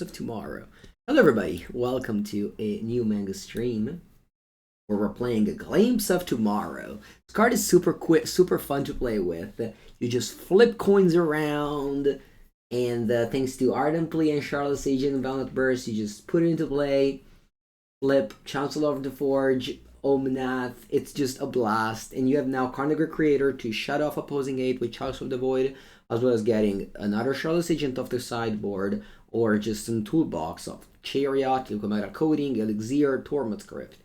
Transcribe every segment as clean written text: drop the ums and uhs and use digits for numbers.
of Tomorrow. Hello everybody, welcome to a new manga stream where we're playing a Glimpse of Tomorrow. This card is super quick, super fun to play with. You just flip coins around, and thanks to Ardent Plea and Shardless Agent and Violent Outburst, you just put it into play, flip, Chancellor of the Forge, Omnath, it's just a blast. And you have now Khalni Garden Creator to shut off opposing aid with Chalice of the Void, as well as getting another Shardless Agent off the sideboard, or just some toolbox of Chariot, Liquimetal Coating, Elixir, Tormod, Crypt.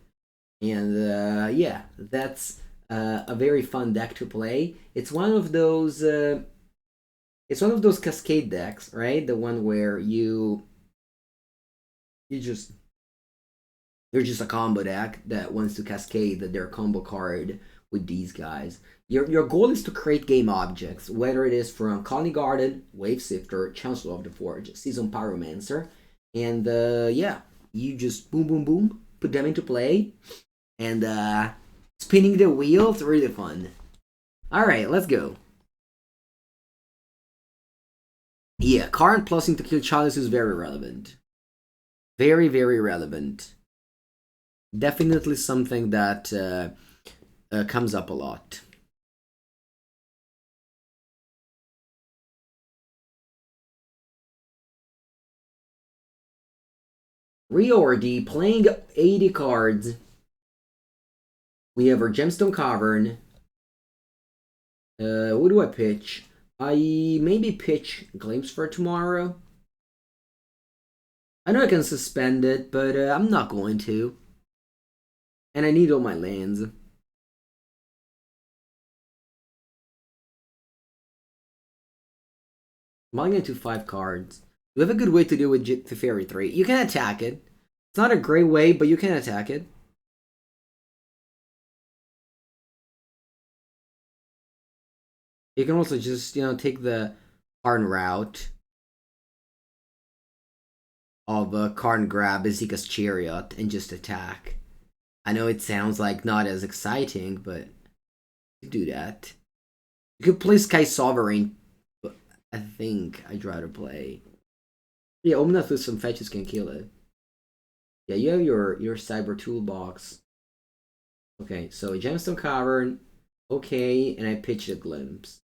And yeah, that's a very fun deck to play. It's one of those cascade decks, right? The one where you're just a combo deck that wants to cascade their combo card with these guys. Your goal is to create game objects, whether it is from Khalni Garden, Wavesifter, Chancellor of the Forge, Seasoned Pyromancer, and yeah, you just boom, boom, boom, put them into play, and spinning the wheel, it's really fun. Alright, let's go. Yeah, Karn plusing to kill Chalice is very relevant. Very, very relevant. Definitely something that comes up a lot. Reordy playing 80 cards. We have our Gemstone Cavern. What do I pitch? I maybe pitch Glimpse for tomorrow. I know I can suspend it, but I'm not going to. And I need all my lands. I'm only going to 5 cards. We have a good way to deal with Teferi 3. You can attack it. It's not a great way, but you can attack it. You can also just, take the Karn route of Karn grab Ezeka's Chariot and just attack. I know it sounds like not as exciting, but you do that. You could play Skysovereign, but I think I'd rather play. Yeah, Omnath with some fetches can kill it. Yeah, you have your Cyber Toolbox. Okay, so a Gemstone Cavern. Okay, and I pitch a Glimpse.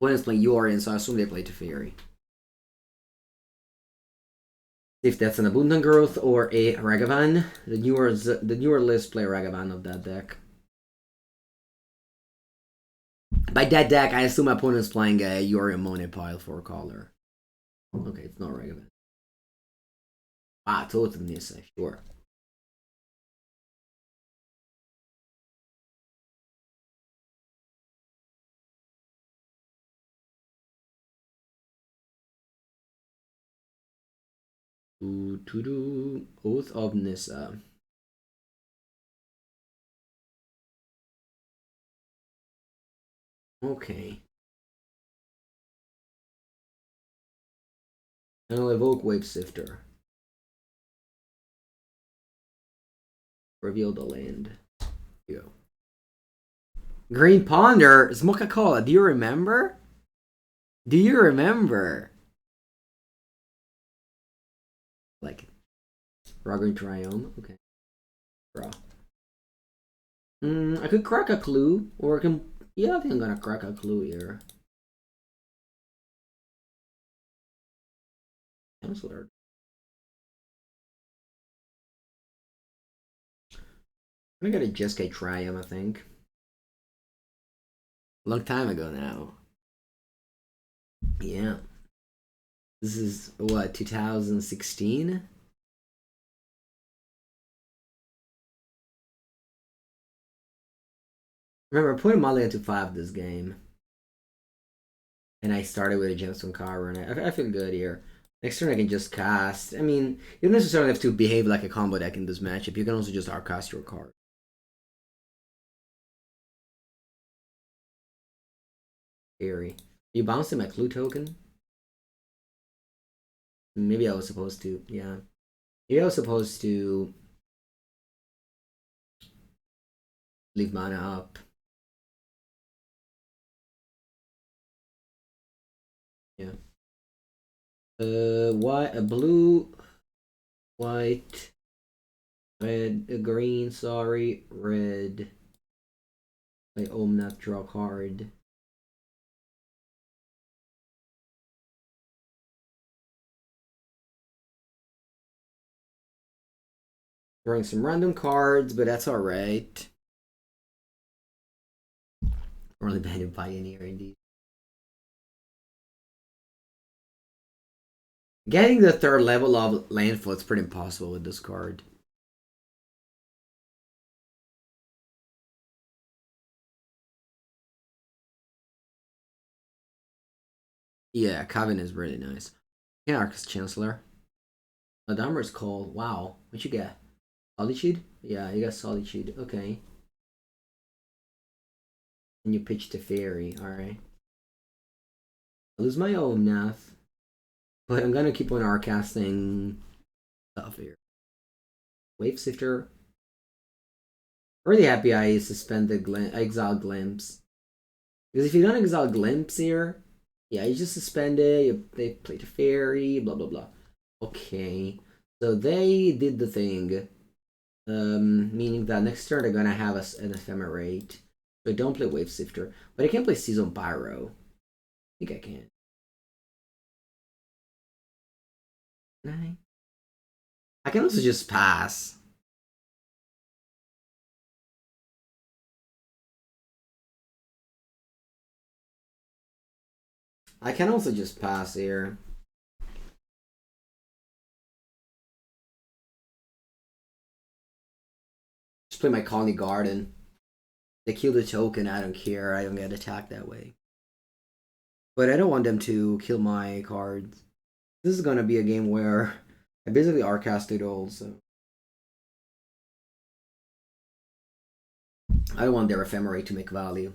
When it's playing Yorin, so I assume they play Teferi. If that's an Abundant Growth or a Ragavan, the newer list play Ragavan of that deck. By that deck, I assume my opponent's playing a Yorion Monopile for a color. Okay, it's not Ragavan. Ah, Totem Nissa, sure. Oath of Nissa. Okay. And I'll evoke Wavesifter. Reveal the land. Here you go. Green Ponder, Smoka-Cola, do you remember? Do you remember? Like it. Raugrin Triome, okay. Draw. I could crack a clue, or I can. Yeah, I think I'm gonna crack a clue here. Chancellor. I'm gonna get a Jeskai Triumph, I think. Long time ago now. Yeah. This is what, 2016? Remember, I put Molly into 5 this game. And I started with a Gemstone Cavern. I feel good here. Next turn I can just cast. I mean, you don't necessarily have to behave like a combo deck in this matchup. You can also just outcast your card. Scary. You bouncing my clue token? Maybe I was supposed to, yeah. Maybe I was supposed to leave mana up. Yeah. White, blue, white, red, green, sorry, red. Play Omnath, draw card. Drawing some random cards, but that's alright. Really bad at Pioneer indeed. Getting the third level of landfall is pretty impossible with this card. Yeah, Coven is really nice. Yeah, Arcus Chancellor. Adamer's cold. Wow. What you get? Solitude? Yeah, you got Solitude. Okay. And you pitch Teferi. Alright. I lose my Omnath. But I'm gonna keep on arcasting stuff here. Wavesifter. Really happy I suspended Exile Glimpse. Because if you don't Exile Glimpse here, yeah, you just suspend it, they play Teferi, blah blah blah. Okay. So they did the thing. Meaning that next turn they're gonna have an Ephemerate. So I don't play Wavesifter. But I can play Seasoned Pyro. I think I can. I can also just pass. I can also just pass here. Just play my Khalni Garden. They kill the token, I don't care. I don't get attacked that way. But I don't want them to kill my cards. This is gonna be a game where I basically arcasted all, so I don't want their Ephemerate to make value.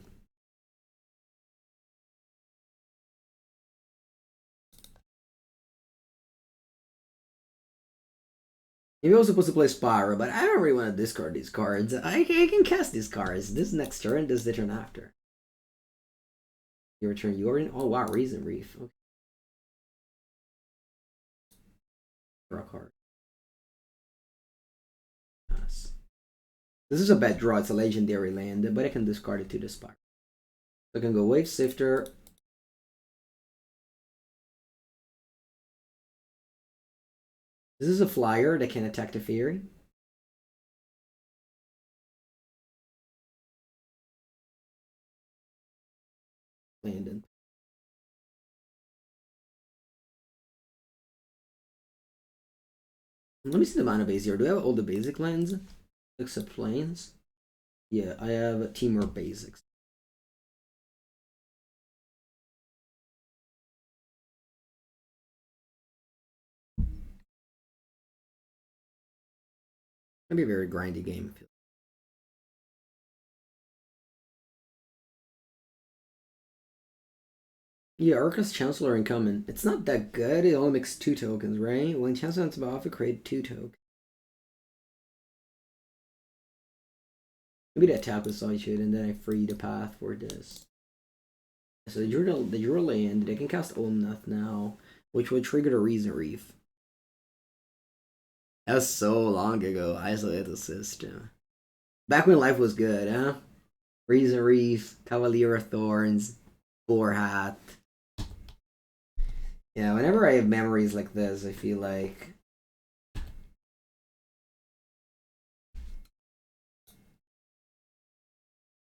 Maybe I was supposed to play Spyro, but I don't really want to discard these cards. I can cast these cards. This next turn, this the turn after. You return Yorin? Oh wow, Reason Reef. Okay. Draw a card. Yes. This is a bad draw. It's a legendary land, but I can discard it to the Spyro. So I can go Wavesifter. This is a flyer that can attack the Teferi. Landon. Let me see the mana base here. Do I have all the basic lands? Except planes? Yeah, I have Teamer basics. Gonna be a very grindy game. Yeah, Arcus Chancellor incoming. It's not that good. It only makes 2 tokens, right? When Chancellor ends off, it create 2 tokens. Maybe the attack with Solitude, and then I free the path for this. So they drew a land. They can cast Omnath now, which will trigger the Reason Reef. That was so long ago. Isolate the system. Back when life was good, huh? Reason Reef, Cavalier of Thorns, Boar Hat. Yeah, whenever I have memories like this, I feel like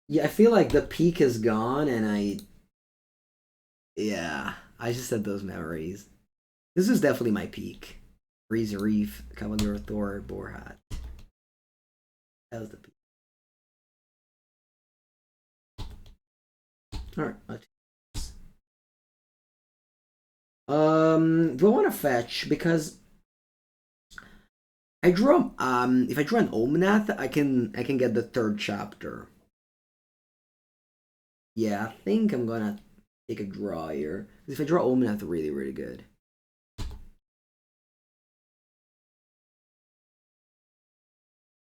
yeah, I feel like the peak is gone, and yeah, I just had those memories. This is definitely my peak. Reason Reef, Cavalier of Thor, Boar Hat. That was the peak. All right. Do I want to fetch because I draw if I draw an Omnath, I can get the 3rd chapter. Yeah, I think I'm gonna take a draw here. If I draw Omnath, really good.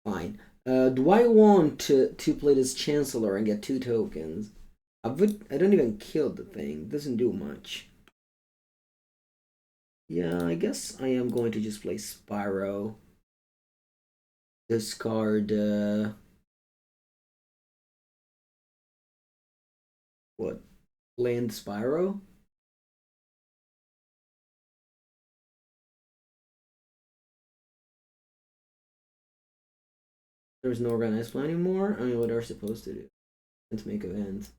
Fine. Do I want to play this Chancellor and get 2 tokens? I don't even kill the thing. It doesn't do much. Yeah, I guess I am going to just play Spyro. Discard, what? Land Spyro? There's no organized plan anymore? I mean, what are we supposed to do? Let's make events.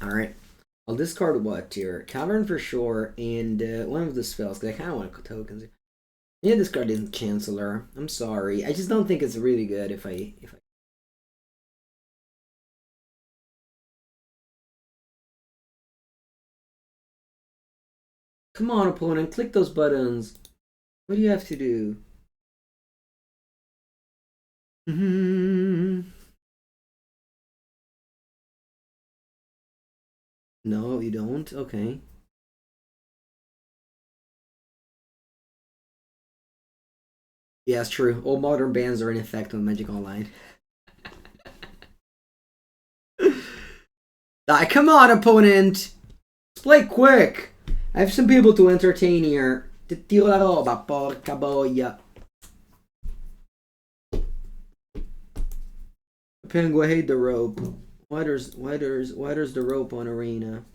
Alright. I'll discard what here? Cavern for sure, and one of the spells, because I kind of want tokens. Yeah, discard in Chancellor. I'm sorry. I just don't think it's really good if I. Come on, opponent, click those buttons. What do you have to do? No, you don't? Okay. Yeah, it's true. All modern bans are in effect on Magic Online. Come on, opponent! Let's play quick! I have some people to entertain here. Ti tiro la roba, porca boia. Penguin, I hate the rope. Why there's the rope on arena?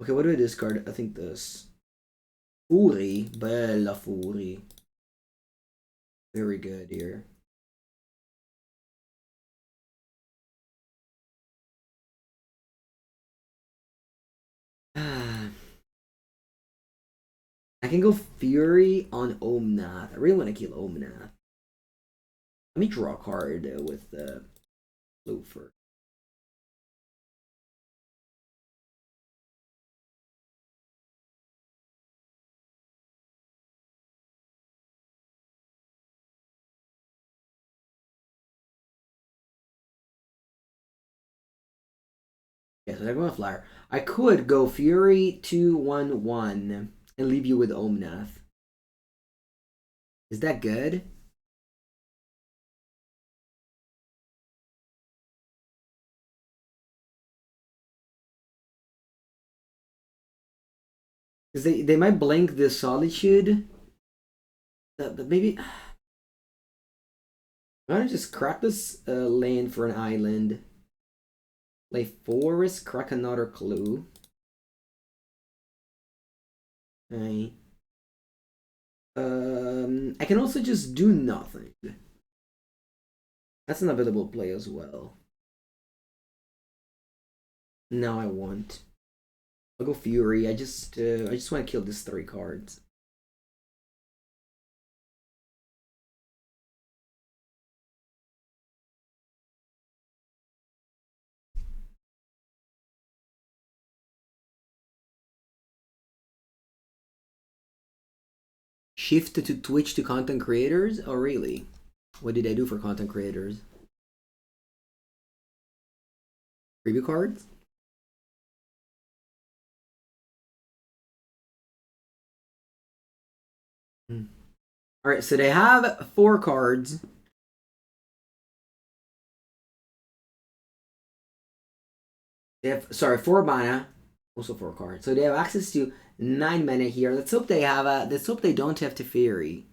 Okay, what do I discard? I think this. Fury. Bella Fury. Very good here. I can go Fury on Omnath. I really want to kill Omnath. Let me draw a card with the blue first. Yeah, so they're going to flyer. I could go Fury 2/1/1 and leave you with Omnath. Is that good? Because they might blink the Solitude. But maybe. Why don't I just crack this land for an island? Play Forest, crack another clue. Okay. I can also just do nothing. That's an available play as well. No, I won't. I'll go Fury. I just want to kill these 3 cards. Shift to Twitch to content creators? Oh, really? What did I do for content creators? Preview cards? Alright, so they have 4 cards. They have, sorry, 4 mana. Also 4 cards. So they have access to 9 mana here. Let's hope they have let's hope they don't have Teferi.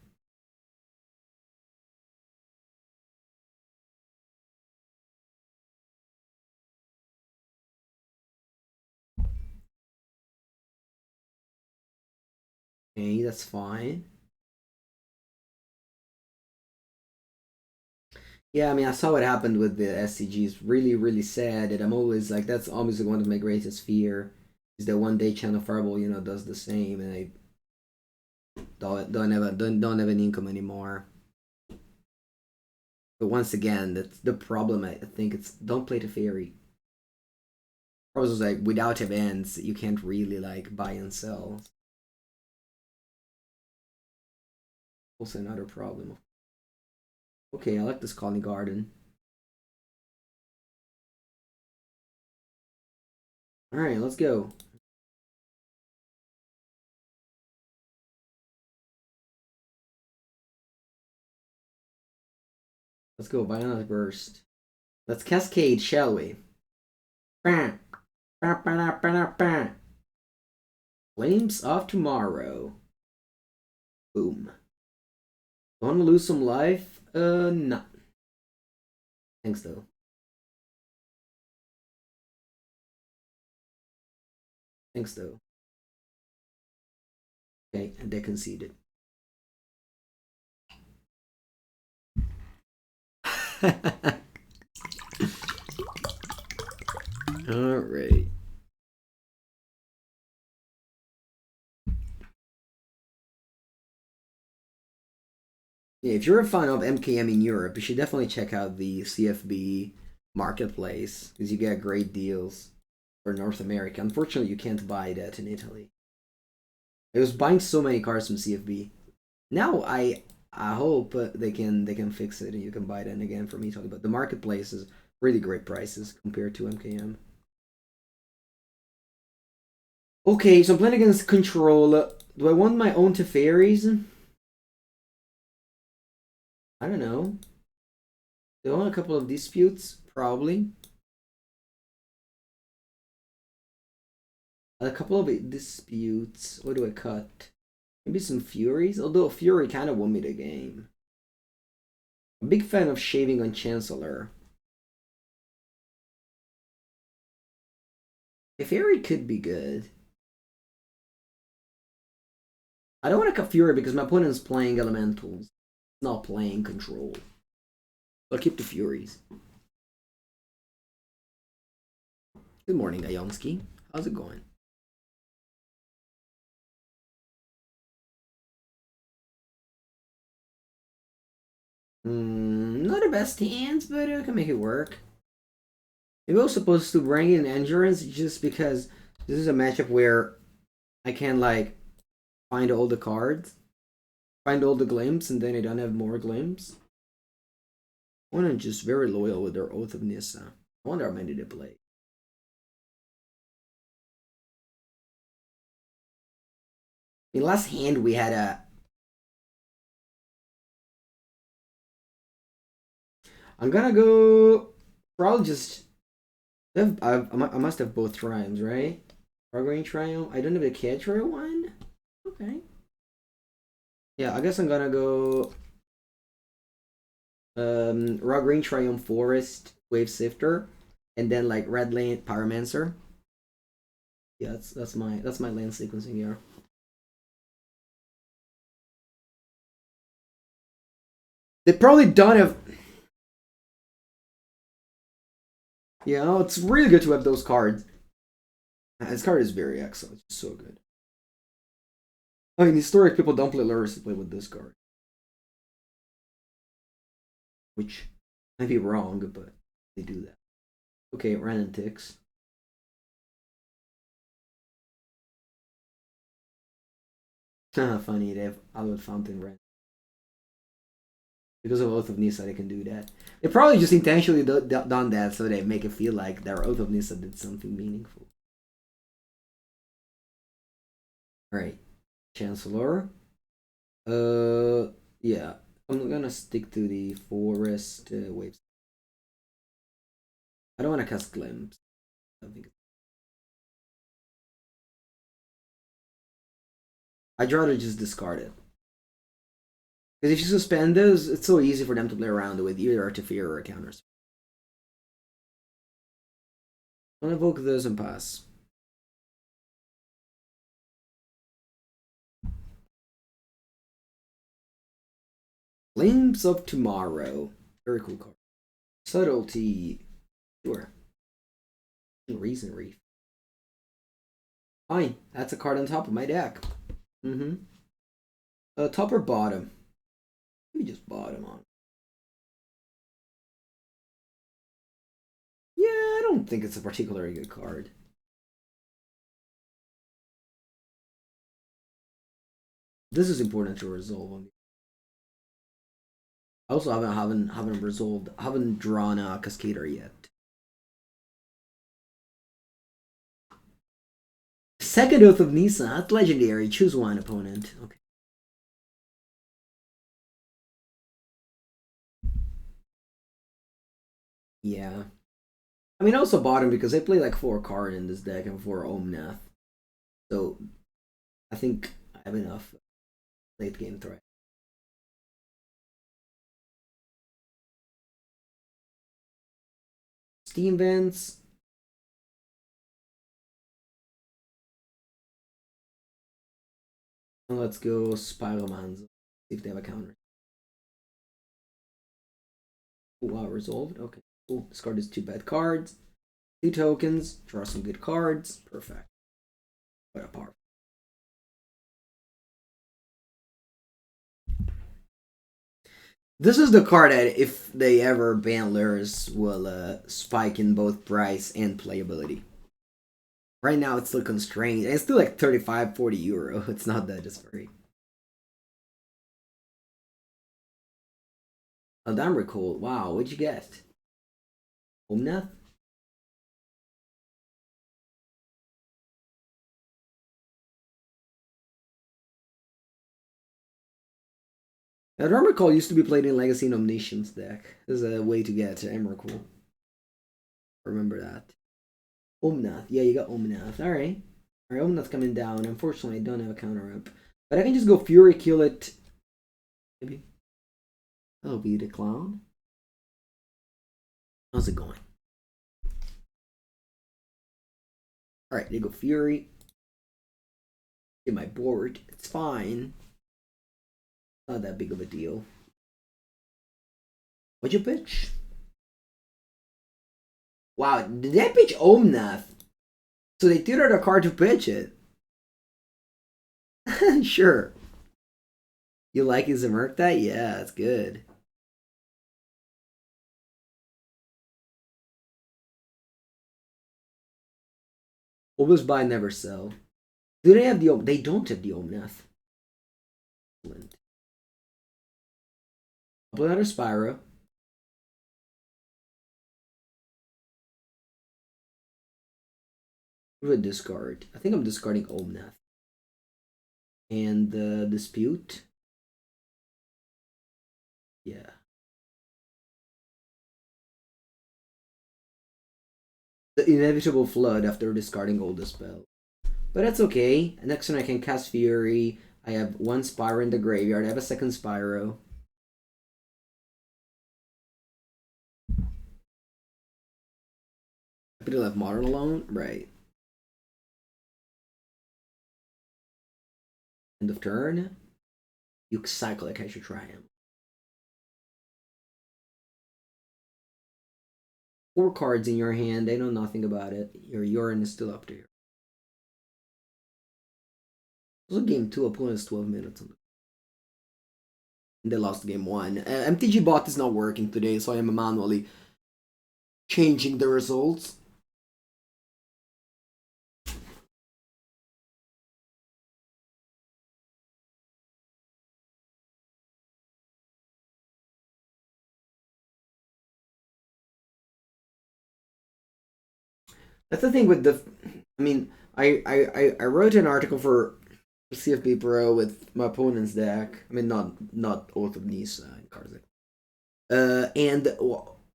Okay, that's fine. Yeah, I mean, I saw what happened with the SCGs. Really, really sad. And I'm always like, that's obviously one of my greatest fear. Is that one day Channel Fireball, does the same, and I don't have any income anymore. But once again, that's the problem. I think it's don't play Teferi. Also, like without events, you can't really like buy and sell. Also another problem. Okay, I like this Khalni Garden. Alright, let's go. Let's go, Violent Outburst. Let's cascade, shall we? Flames of Tomorrow. Boom. Wanna lose some life? No. Thanks, though. Thanks, though. Okay, and they conceded. Alright. Yeah, if you're a fan of MKM in Europe, you should definitely check out the CFB marketplace because you get great deals for North America. Unfortunately, you can't buy that in Italy. I was buying so many cards from CFB. Now I hope they can fix it and you can buy them again from Italy. But the marketplace is really great prices compared to MKM. Okay, so I'm playing against Control. Do I want my own Teferis? I don't know. Do I want a couple of disputes? Probably. A couple of disputes. What do I cut? Maybe some Furies? Although Fury kind of won me the game. I'm a big fan of shaving on Chancellor. Teferi could be good. I don't want to cut Fury because my opponent's playing Elementals. Not playing Control. I'll keep the Furies. Good morning, Ayonsky. How's it going? Not the best hands, but I can make it work. Maybe I was supposed to bring in Endurance just because this is a matchup where I can, like, find all the cards. Find all the glimpse, and then I don't have more glimpse. One is just very loyal with their Oath of Nissa. I wonder how many they play. In last hand we had a... I'm gonna go... Probably just... I must have both Triomes, right? Raugrin Triome. I don't have the Kedra one? Okay. Yeah, I guess I'm gonna go... Raugrin Triome Forest, Wavesifter, and then like Red Lane Pyromancer. Yeah, that's my land sequencing here. They probably don't have... Yeah, no, it's really good to have those cards. This card is very excellent. It's so good. I mean, historic people don't play Lurrus, they play with this card. Which might be wrong, but they do that. Okay, random ticks. Funny, they have Outlet Fountain Red. Because of Oath of Nissa, they can do that. They probably just intentionally done that so they make it feel like their Oath of Nissa did something meaningful. Alright. Chancellor. Yeah. I'm gonna stick to the forest waves. I don't want to cast Glimpse. I think I'd rather just discard it. Because if you suspend those, it's so easy for them to play around with either Teferi or counters. I'm gonna evoke those and pass. Flames of Tomorrow. Very cool card. Subtlety. Sure. Reason Reef. Fine. That's a card on top of my deck. Top or bottom? Let me just bottom on. Yeah, I don't think it's a particularly good card. This is important to resolve. I also haven't drawn a Cascader yet. Second Oath of Nissa, that's legendary. Choose one opponent. Okay. Yeah. I mean, I also bought him because I play like 4 Karn in this deck and 4 Omnath. So I think I have enough late game threat. Steam Vents. Let's go Pyromancer. See if they have a counter. Wow, resolved. Okay, cool. Discard is 2 bad cards. 2 tokens. Draw some good cards. Perfect. What a power. This is the card that if they ever ban lures will spike in both price and playability. Right now it's still constrained. It's still like 35-40 euro. It's not that it's free. Oh, damn recall. Wow, what'd you get? Omnath? Now, Emrakul used to be played in Legacy and Omniscience deck. There's a way to get Emrakul. Remember that. Omnath. Yeah, you got Omnath. Alright. Alright, Omnath's coming down. Unfortunately, I don't have a counter up. But I can just go Fury, kill it. Maybe. That'll be the clown. How's it going? Alright, they go Fury. Get my board. It's fine. Not that big of a deal. What'd you pitch? Wow, did they pitch Omnath? So they tutored a card to pitch it. Sure. You like his Emerta? Yeah, that's good. Always buy, never sell. Do they have the They don't have the Omnath. Excellent. I'll put out a Spyro. With a discard. I think I'm discarding Omnath. And the Dispute. Yeah. The Inevitable Flood after discarding all the spell. But that's okay. Next one I can cast Fury. I have 1 Spyro in the graveyard. I have a second Spyro. Happy to left Modern alone? Right. End of turn. You cycle like I should try him. 4 cards in your hand. They know nothing about it. Your urine is still up to you. Also, game 2, opponent's 12 minutes. They lost game 1. MTG bot is not working today, so I am manually changing the results. That's the thing with the. I mean, I wrote an article for CFB Pro with my opponent's deck. I mean, not Oath of Nisa and Karzak. And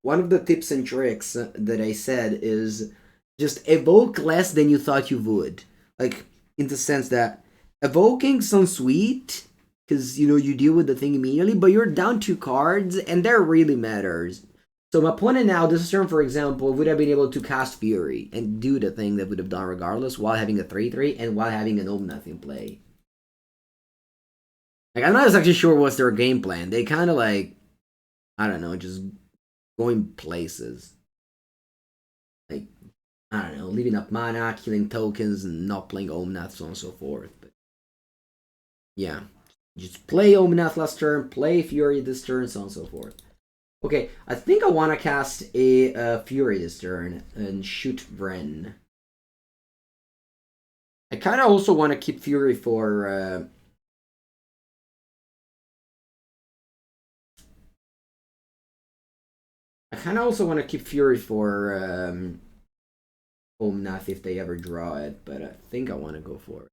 one of the tips and tricks that I said is just evoke less than you thought you would. Like, in the sense that evoking sounds sweet, because, you know, you deal with the thing immediately, but you're down 2 cards, and that really matters. So my opponent now, this turn, for example, would have been able to cast Fury and do the thing that would have done regardless while having a 3-3 and while having an Omnath in play. Like, I'm not exactly sure what's their game plan. They kind of like, I don't know, just going places. Like, I don't know, leaving up mana, killing tokens, and not playing Omnath, so on and so forth. But yeah, just play Omnath last turn, play Fury this turn, so on and so forth. Okay, I think I want to cast a Fury this turn and shoot Vren. I kind of also want to keep Fury for. I kind of also want to keep Fury for Omnath if they ever draw it, but I think I want to go for it.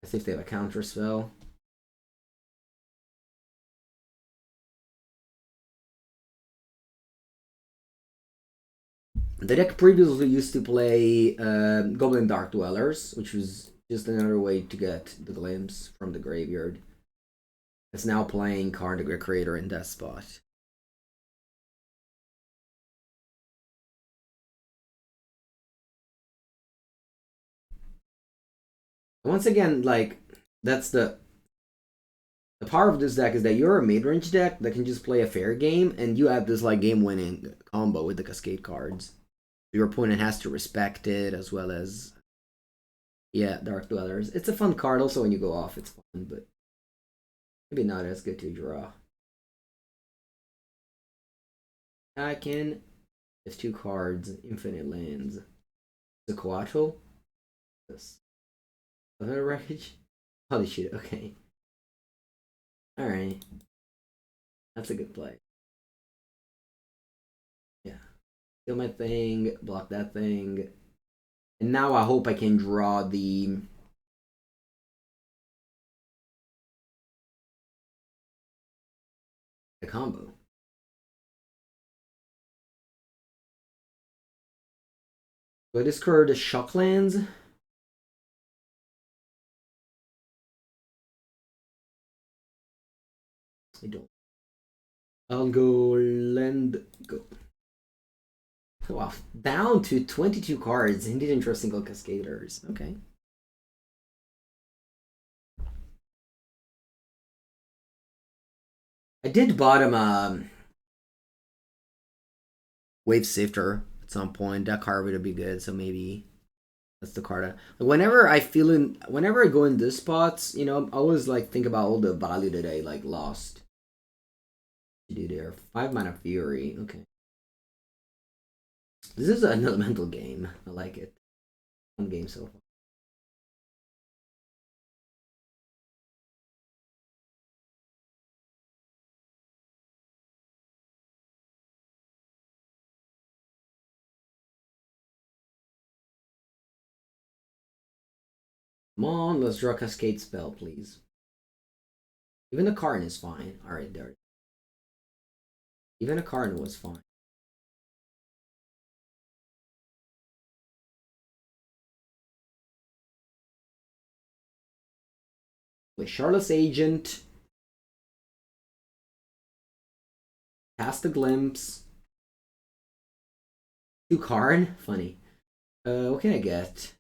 Let's see if they have a counter spell. The deck previously used to play Goblin Dark Dwellers, which was just another way to get the glimpse from the graveyard. It's now playing Karn the Creator in that spot. Once again, like, that's the power of this deck is that you're a mid-range deck that can just play a fair game, and you have this like game-winning combo with the Cascade cards. Your opponent has to respect it, as well as, yeah, Dark Dwellers. It's a fun card. Also, when you go off, it's fun, but maybe not as good to draw. I can. It's 2 cards, infinite lands. The Coatl. This. Another wreckage. Holy shit! Okay. All right. That's a good play. Yeah. Kill my thing. Block that thing. And now I hope I can draw the combo. Do I discard the Shocklands? I don't. I'll go land go. Wow, down to 22 cards and didn't draw single Cascaders. Okay. I did bottom Wavesifter at some point. That card would be good, so maybe that's the card. Whenever I go in these spots, you know, I always like think about all the value that I like lost. To do there, 5 mana Fury. Okay, this is an elemental game. I like it. Fun game so far. Come on, let's draw a Cascade spell, please. Even the Karn is fine. Alright, there. Even a Karn was fine. With Shardless Agent. Cast a Glimpse. 2 Karn? Funny. What can I get?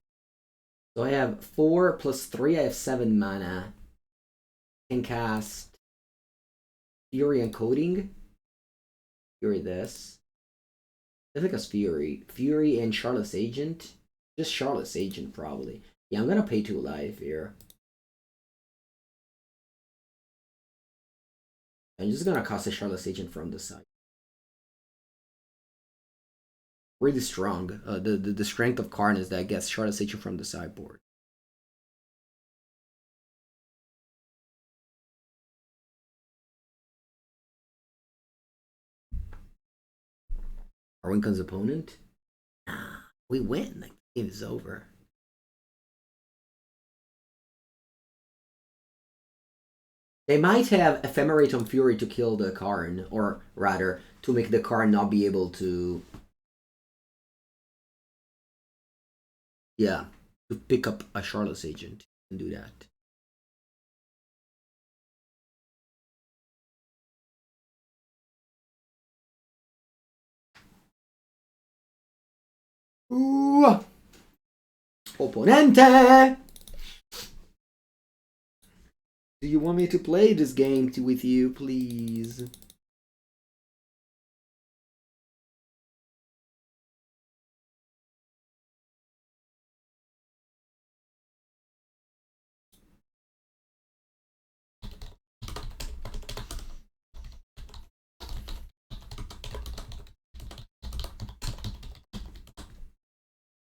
So I have 4 plus 3. I have 7 mana. Can cast Fury and Coating. Fury this. I think it's Fury. Fury and Shardless Agent. Just Shardless Agent, probably. Yeah, I'm gonna pay 2 life here. I'm just gonna cast a Shardless Agent from the side. Really strong. The strength of Karn is that it gets Shardless Agent from the sideboard. Arwinkon's opponent? Nah, we win. The game is over. They might have Ephemerate on Fury to kill the Karn, or rather, to make the Karn not be able to... Yeah, to pick up a Shardless Agent and do that. Ooh. Opponente! Do you want me to play this game with you, please?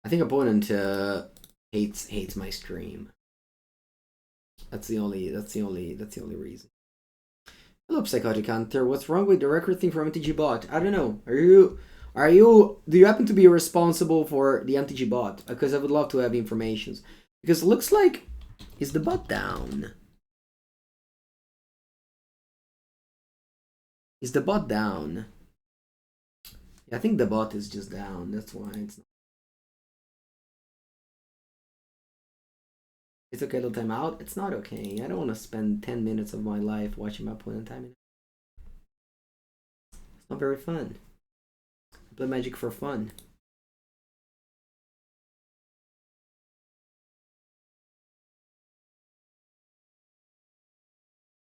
I think opponent hates my stream. That's the only reason. Hello, Psychotic Hunter. What's wrong with the record thing from MTG bot? I don't know. Do you happen to be responsible for the MTG bot? Because I would love to have information. Because it looks like, is the bot down? Is the bot down? Yeah, I think the bot is just down. That's why it's not. It's okay to time out. It's not okay. I don't want to spend 10 minutes of my life watching my opponent timing. It's not very fun. I play Magic for fun.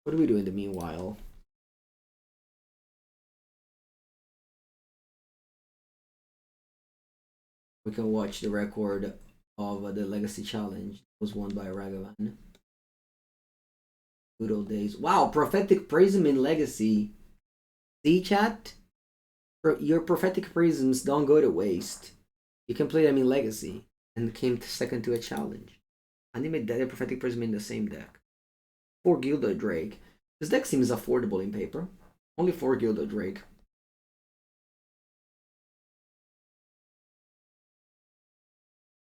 What do we do in the meanwhile? We can watch the record of the Legacy Challenge. It was won by Ragavan. Good old days. Wow, Prophetic Prism in Legacy. See, chat? Your Prophetic Prisms don't go to waste. You can play them in Legacy and came second to a challenge. Animate that Prophetic Prism in the same deck. 4 Gilded Drake. This deck seems affordable in paper. Only 4 Gilded Drake.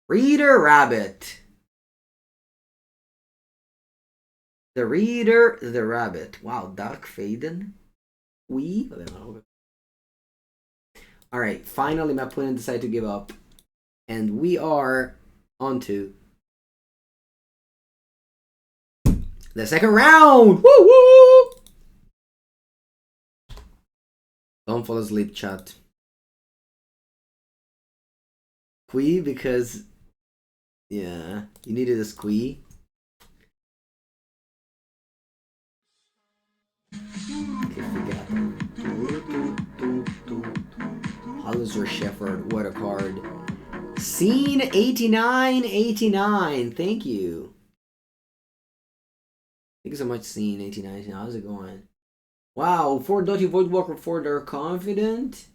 Reader Rabbit. The Reader, the Rabbit. Wow, Dark Faden. Alright, finally my opponent decided to give up. And we are on to the second round! Woo woo! Don't fall asleep, chat. Squee because, yeah, you needed a squee. Hauser Shepherd, what a card. Scene 8989, thank you. Thank you so much, Scene 8989. How's it going? Wow, 4 Dotty Voidwalker 4, they're confident?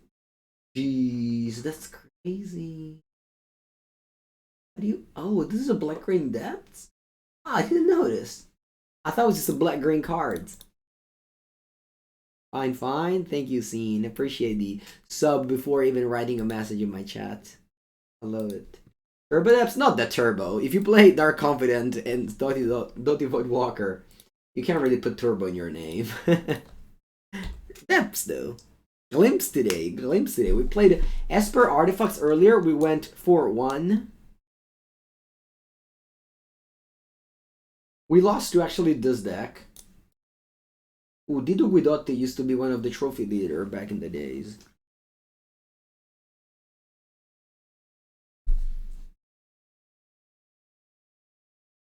Jeez, that's crazy. How do you. Oh, this is a Black Green Depths? Oh, I didn't notice. I thought it was just a Black Green cards. Fine, fine. Thank you, Scene. Appreciate the sub before even writing a message in my chat. I love it. Turbo Depths? Not that turbo. If you play Dark Confident and Dotty Voidwalker, you can't really put turbo in your name. Depths, though. Glimpse today. Glimpse today. We played Esper Artifacts earlier. We went 4-1. We lost to actually this deck. Ooh, Dido Guidotti used to be one of the trophy leader back in the days.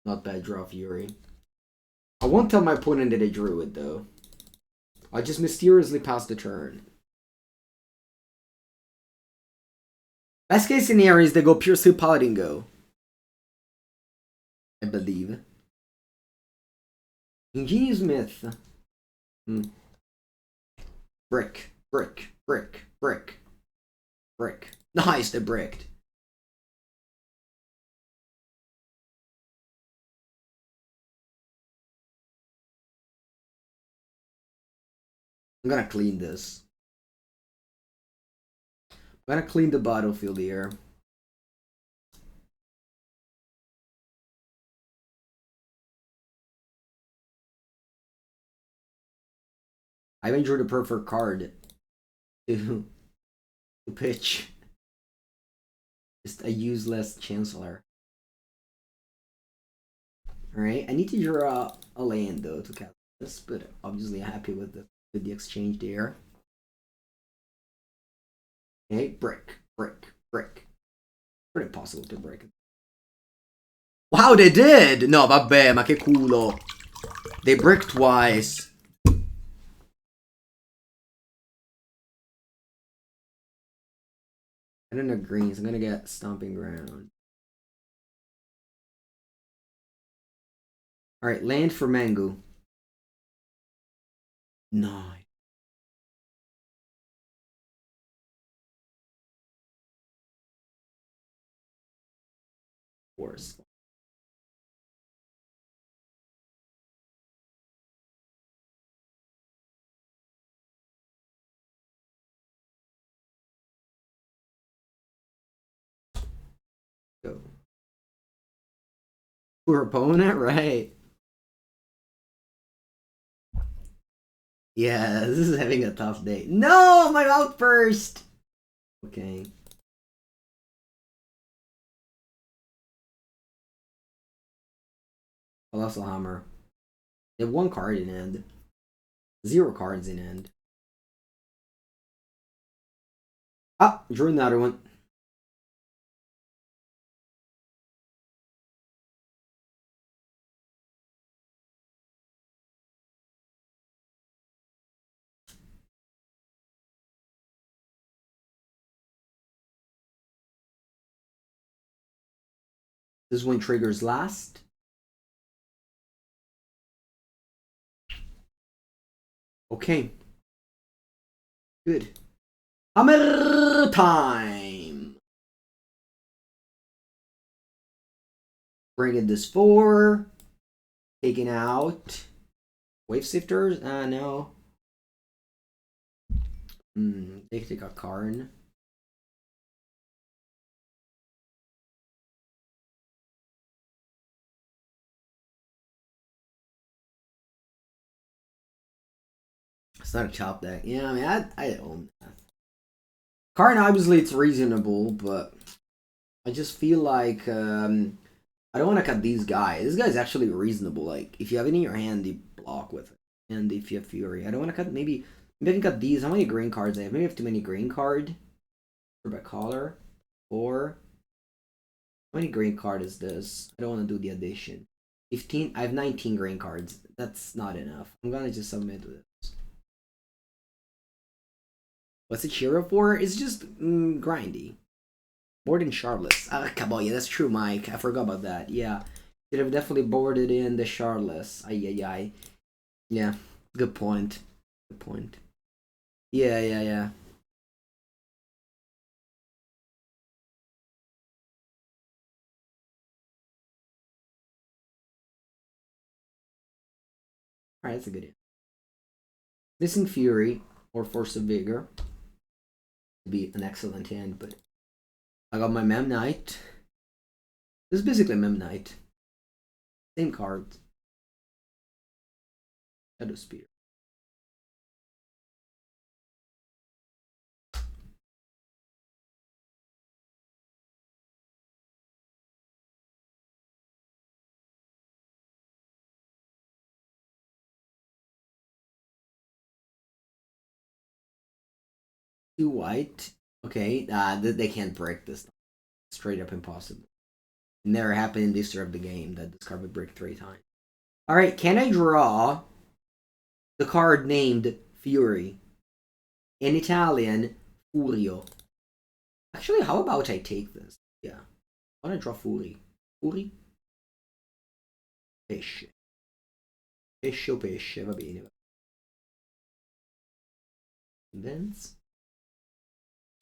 Not bad draw, Fury. I won't tell my opponent that I drew it, though. I'll just mysteriously pass the turn. Best case scenario is they go Pure Steel Paladin go. I believe. Ingenious Myth. Brick, brick, brick, brick, brick. Nice, they bricked. I'm gonna clean this. I'm gonna clean the battlefield here. I even drew the perfect card to pitch. Just a useless Chancellor. Alright, I need to draw a land though to cast this, but obviously I'm happy with the exchange there. Okay, brick, brick, brick. Pretty impossible to break. Wow, they did! No, vabbè, ma che culo. They bricked twice. I don't know greens. I'm gonna get Stomping Ground. Alright, land for Mangu. Nice. Worse. Go. Poor opponent, right? Yeah, this is having a tough day. No, my outburst! Okay. Colossal Hammer. They have 1 card in hand. 0 cards in hand. Ah, drew another one. This one triggers last. Okay. Good. Hammer time! Bringing this 4. Taking out. Wavesifters? No. They take a Karn. It's not a top deck. Yeah, I mean, I own that. Karn, obviously, it's reasonable, but I just feel like I don't want to cut these guys. This guy's actually reasonable. Like, if you have it in your hand, you block with it. And if you have Fury, I don't want to cut. Maybe I can cut these. How many green cards I have? Maybe I have too many green card. For by color. 4. How many green card is this? I don't want to do the addition. 15. I have 19 green cards. That's not enough. I'm gonna just submit this. What's it cheer up for? It's just grindy. More than Shardless. Ah, come on, yeah, that's true, Mike. I forgot about that. Yeah. Should have definitely boarded in the Shardless. Ay. Yeah. Good point. Good point. Yeah. Alright, that's a good hit. Missing Fury or Force of Vigor would be an excellent hand, but I got my Mem Knight. This is basically Mem Knight. Same cards. Shadow Spear. Two white. Okay, they can't break this. Straight up impossible. Never happened in the history of the game that this card would break 3 times. Alright, can I draw the card named Fury? In Italian, Furio. Actually, how about I take this? Yeah. I want to draw Fury. Fury? Pesce. Pesce o pesce, va bene. Events.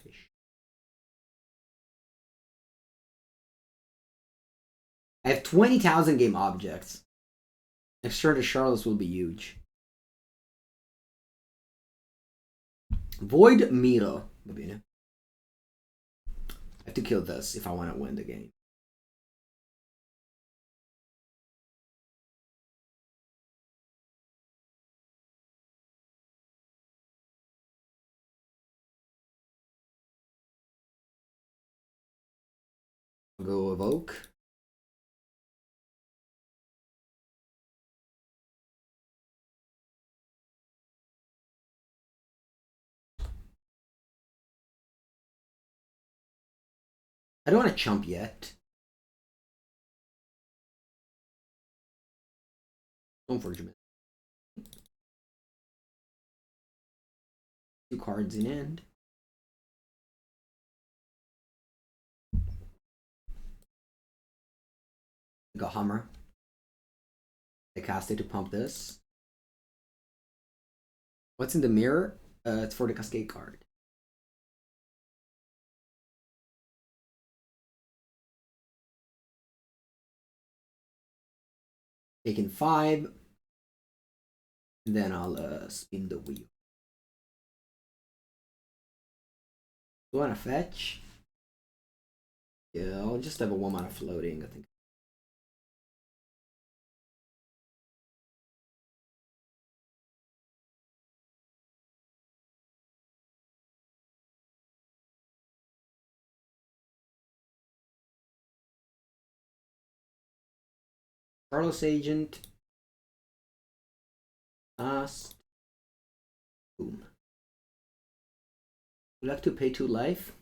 Pesce. I have 20,000 game objects. Next turn to Shardless will be huge. Void Mira. Va bene. I have to kill this if I want to win the game. I'll go Evoke. I don't want to chump yet. Unfortunate. 2 cards in hand. I got Hammer. I cast it to pump this. What's in the mirror? It's for the Cascade card. Taking 5. Then I'll spin the wheel. Do you want to fetch? Yeah, I'll just have a 1 mana floating, I think. Shardless Agent. Last. Boom. Would like to pay 2 life?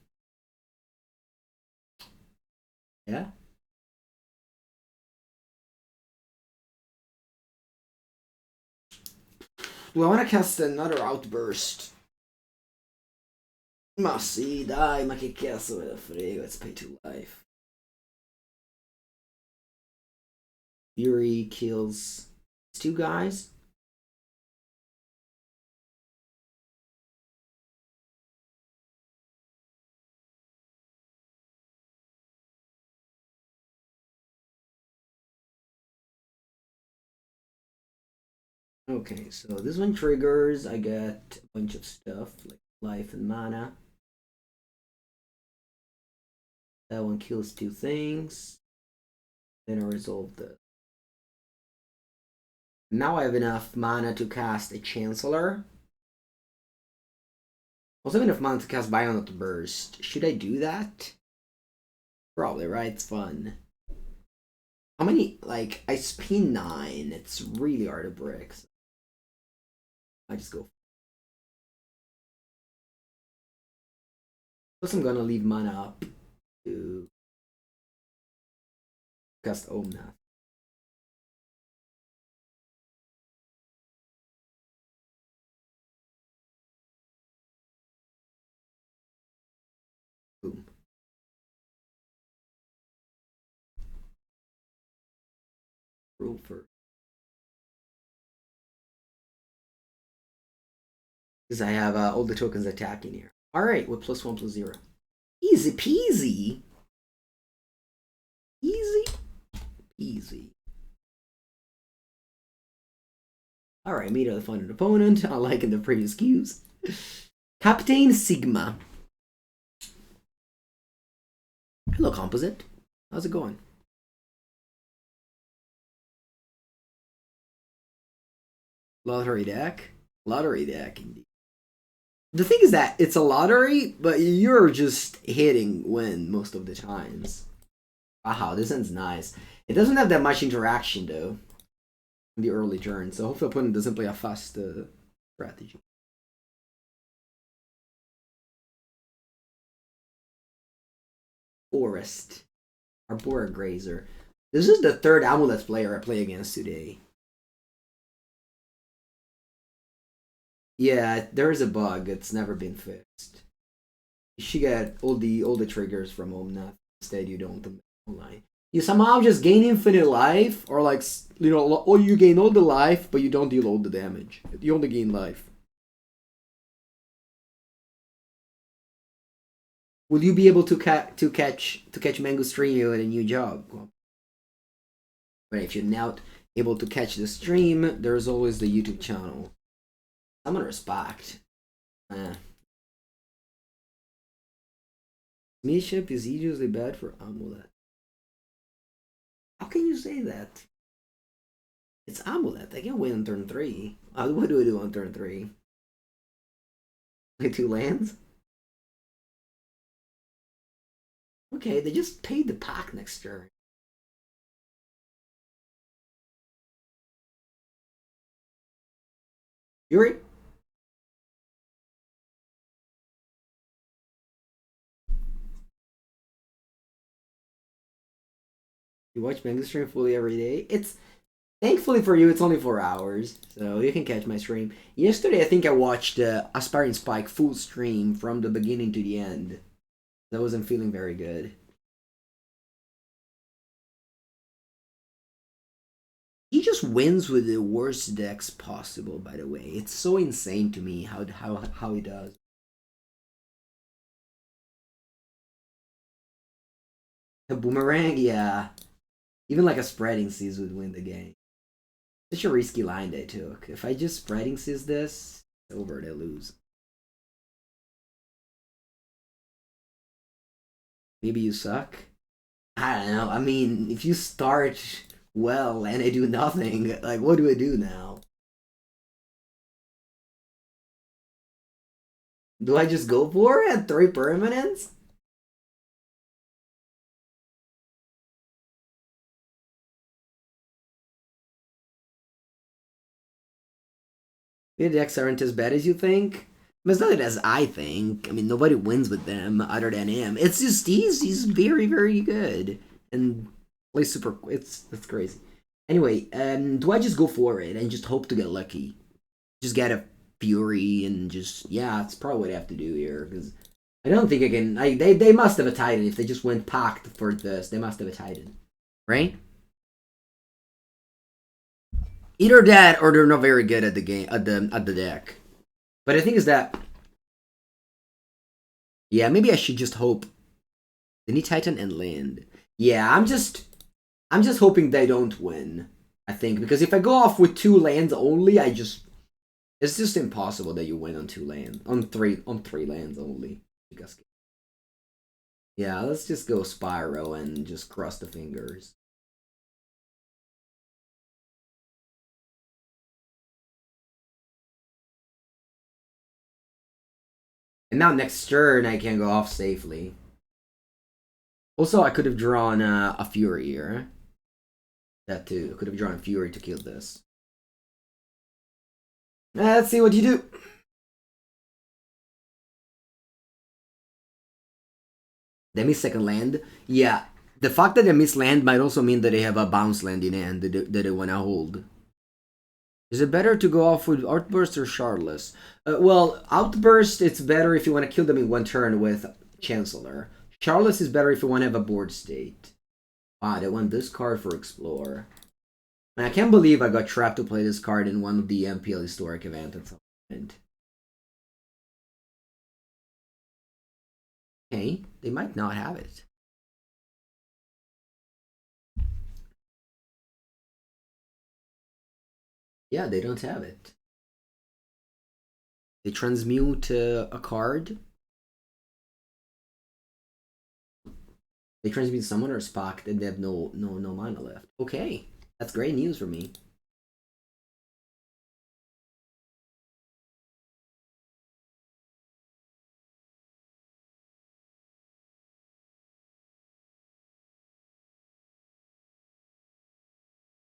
Yeah. Do I want to cast another Outburst? Ma sì, dai, ma che cazzo me ne frega, let's pay 2 life. Fury kills 2 guys. Okay, so this one triggers, I get a bunch of stuff, like life and mana. That one kills 2 things. Then I resolve the... Now I have enough mana to cast a Chancellor. Also have enough mana to cast Violent Outburst. Should I do that? Probably, right? It's fun. How many, like, I spin 9. It's really hard to break. So I just go. Plus I'm gonna leave mana up to cast Omnath. Boom. Roll first. Because I have all the tokens attacking here. Alright, with +1/+0. Easy peasy. Easy peasy. Alright, meet a funded opponent, unlike in the previous queues. Captain Sigma. Hello, Composite. How's it going? Lottery deck. Lottery deck, indeed. The thing is that it's a lottery, but you're just hitting win most of the times. Wow, this ends nice. It doesn't have that much interaction, though, in the early turn, so hopefully the opponent doesn't play a fast strategy. Forest. Arbora Grazer. This is the 3rd Amulet player I play against today. Yeah, there is a bug. It's never been fixed. You should get all the triggers from Omnath. Instead, you don't online. You somehow just gain infinite life, or like, you know, or you gain all the life, but you don't deal all the damage. You only gain life. Will you be able to catch Mengucci at a new job? But if you're not able to catch the stream, there's always the YouTube channel. I'm gonna respect. Midship is usually bad for Amulet. How can you say that? It's Amulet. I can win on turn 3. What do I do on turn 3? Play 2 lands? Okay, they just paid the pack next turn. Yuri? You watch Manga stream fully every day? It's thankfully for you, it's only 4 hours, so you can catch my stream. Yesterday, I think I watched Aspiring Spike full stream from the beginning to the end. I wasn't feeling very good. He just wins with the worst decks possible, by the way. It's so insane to me how he does. A boomerang, yeah. Even like a spreading seas would win the game. Such a risky line they took. If I just spreading seas this, it's over, they lose. Maybe you suck? I don't know. I mean, if you start well and I do nothing, like, what do I do now? Do I just go for it at 3 permanents? Maybe the decks aren't as bad as you think. But it's not as I think. I mean, nobody wins with them other than him. It's just he's very very good and plays super. That's crazy. Anyway, do I just go for it and just hope to get lucky? Just get a Fury and just yeah, that's probably what I have to do here because I don't think I can. They must have a Titan if they just went packed for this. They must have a Titan, right? Either that or they're not very good at the game at the deck. But the thing is that yeah, maybe I should just hope. They need Titan and land. Yeah, I'm just hoping they don't win. I think because if I go off with 2 lands only, it's just impossible that you win on 2 lands on three lands only. Yeah, let's just go Spyro and just cross the fingers. And now next turn I can go off safely. Also, I could have drawn a Fury here. That too. I could have drawn a Fury to kill this. Let's see what you do. They miss second land. Yeah, the fact that they miss land might also mean that they have a bounce land in hand that they want to hold. Is it better to go off with Outburst or Shardless? Well, Outburst, it's better if you want to kill them in 1 turn with Chancellor. Shardless is better if you want to have a board state. Wow, they want this card for Explore. And I can't believe I got trapped to play this card in one of the MPL historic events at some point. Okay, they might not have it. Yeah, they don't have it. They transmute a card. They transmute Summoner Spock and they have no mana left. Okay, that's great news for me.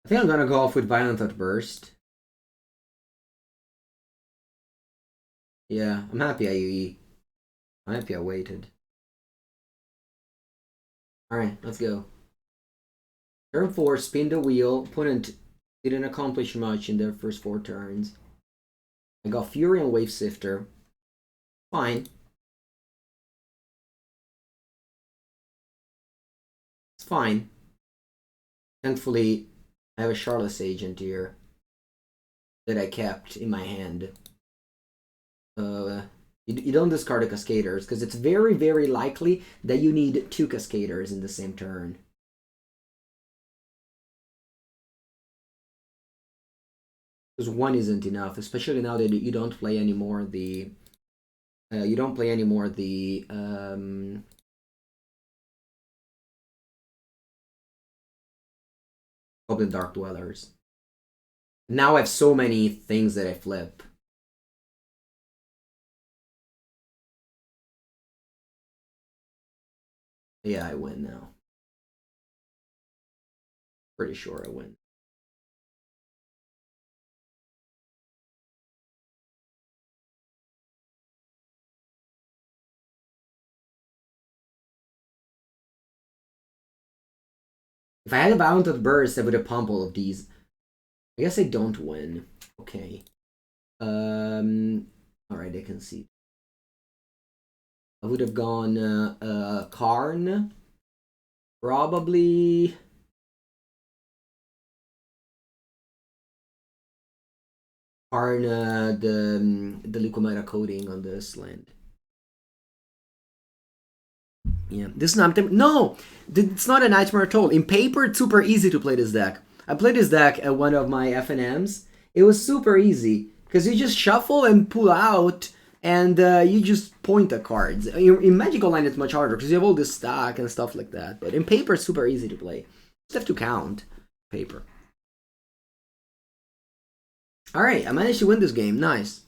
I think I'm gonna go off with Violent Outburst. Yeah, I'm happy I'm happy I waited. Alright, let's go. Turn 4, spin the wheel. Opponent didn't accomplish much in their first 4 turns. I got Fury and Wavesifter. Fine. It's fine. Thankfully, I have a Shardless Agent here that I kept in my hand. You don't discard the Cascaders because it's very, very likely that you need 2 Cascaders in the same turn. Because 1 isn't enough, especially now that you don't play anymore the Goblin Dark Dwellers. Now I have so many things that I flip. Yeah, I win now. Pretty sure I win. If I had a Violent Outburst, I would have pumped all of these. I guess I don't win. Okay. Alright, I can see. I would have gone Karn. Probably. Karn, the Liquimetal Coating on this land. Yeah, this is not. No! It's not a nightmare at all. In paper, it's super easy to play this deck. I played this deck at one of my FNMs. It was super easy. Because you just shuffle and pull out, and you just point the cards. In Magic Online, it's much harder, because you have all this stack and stuff like that. But in paper, it's super easy to play. You just have to count paper. Alright, I managed to win this game. Nice.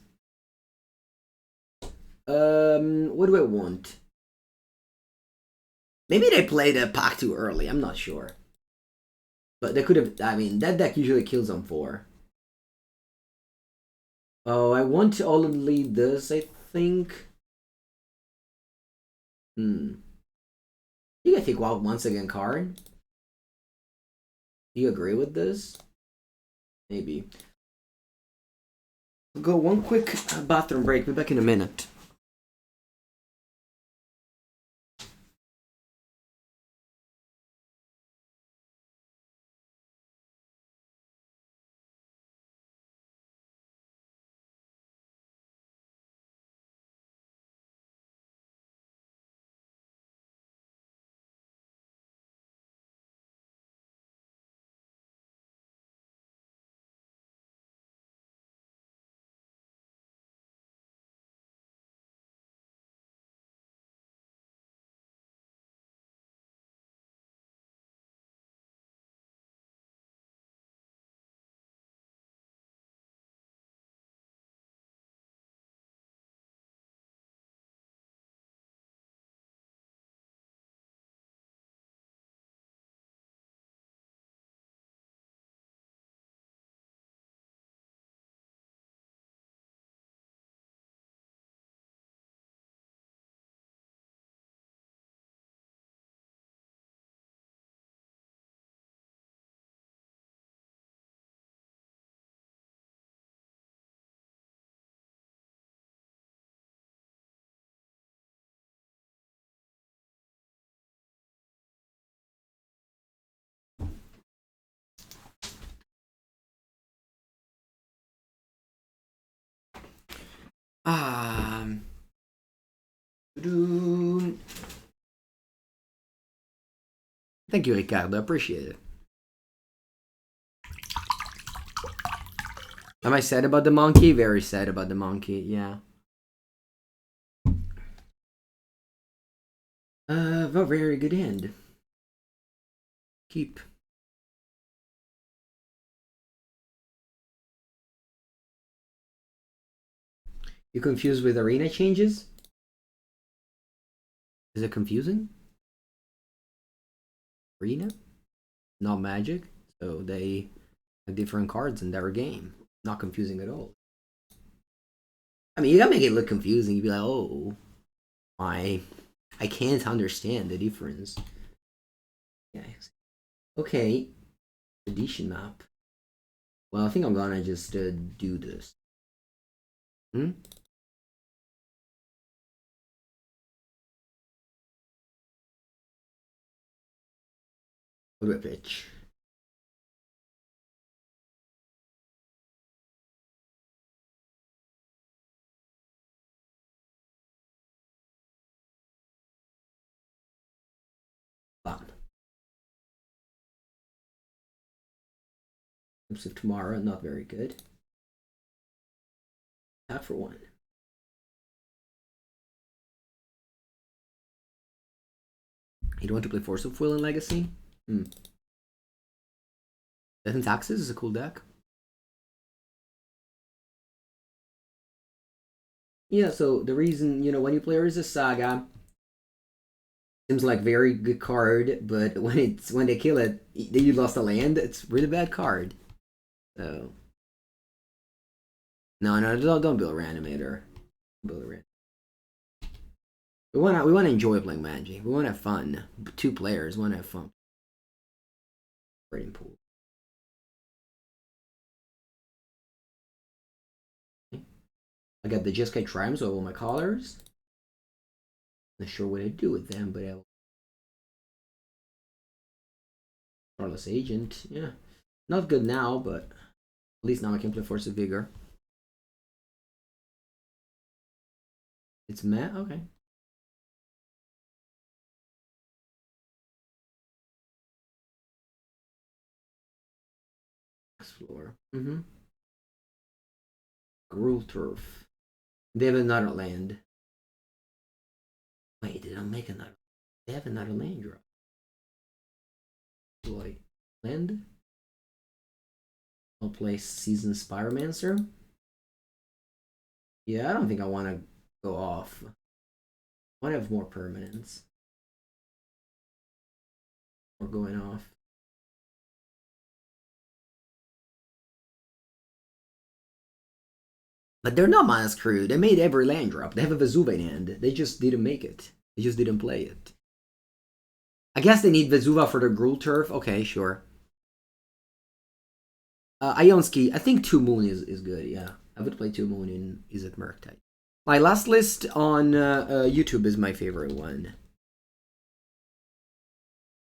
What do I want? Maybe they played a pack too early. I'm not sure. But they could have. I mean, that deck usually kills on 4. Oh, I want to only this, I think. You can think well once again, Karn. Do you agree with this? Maybe. We'll go one quick bathroom break. Be back in a minute. Thank you, Ricardo. I appreciate it. Am I sad about the monkey? Very sad about the monkey, yeah. A very good end. Keep. You confused with arena changes? Is it confusing? Arena? Not Magic, so they have different cards in their game. Not confusing at all. I mean, you gotta make it look confusing. You'd be like, oh, I can't understand the difference. Yeah. Okay. Edition map. Well, I think I'm gonna just do this. What do I pitch? Bam. Glimpse of Tomorrow, not very good. Tap for one. You don't want to play Force of Will in Legacy? Death and Taxes is a cool deck. Yeah, so the reason, when you play Urza Saga, seems like very good card, but when they kill it, you lost a land. It's really bad card. So no, don't build a Reanimator. Build a Reanimator. We want to enjoy playing Magic. We want to have fun. 2 players want to have fun. Rating pool. I got the Jeskai Triumph, so I want my collars. Not sure what I do with them, but I will. Shardless Agent, yeah. Not good now, but at least now I can play Force of Vigor. It's meh? Okay. Explore. Gruul Turf. They have another land. Wait, did I make another? They have another land drop. Do I land? I'll play Seasoned Pyromancer. Yeah, I don't think I want to go off. I want to have more permanents. Or going off. But they're not mana screwed. They made every land drop. They have a Vesuva in hand. They just didn't make it. They just didn't play it. I guess they need Vesuva for the Gruul Turf. Okay, sure. Ionski, I think 2 Moon is good, yeah. I would play 2 Moon in Izzet Murktide. My last list on YouTube is my favorite one.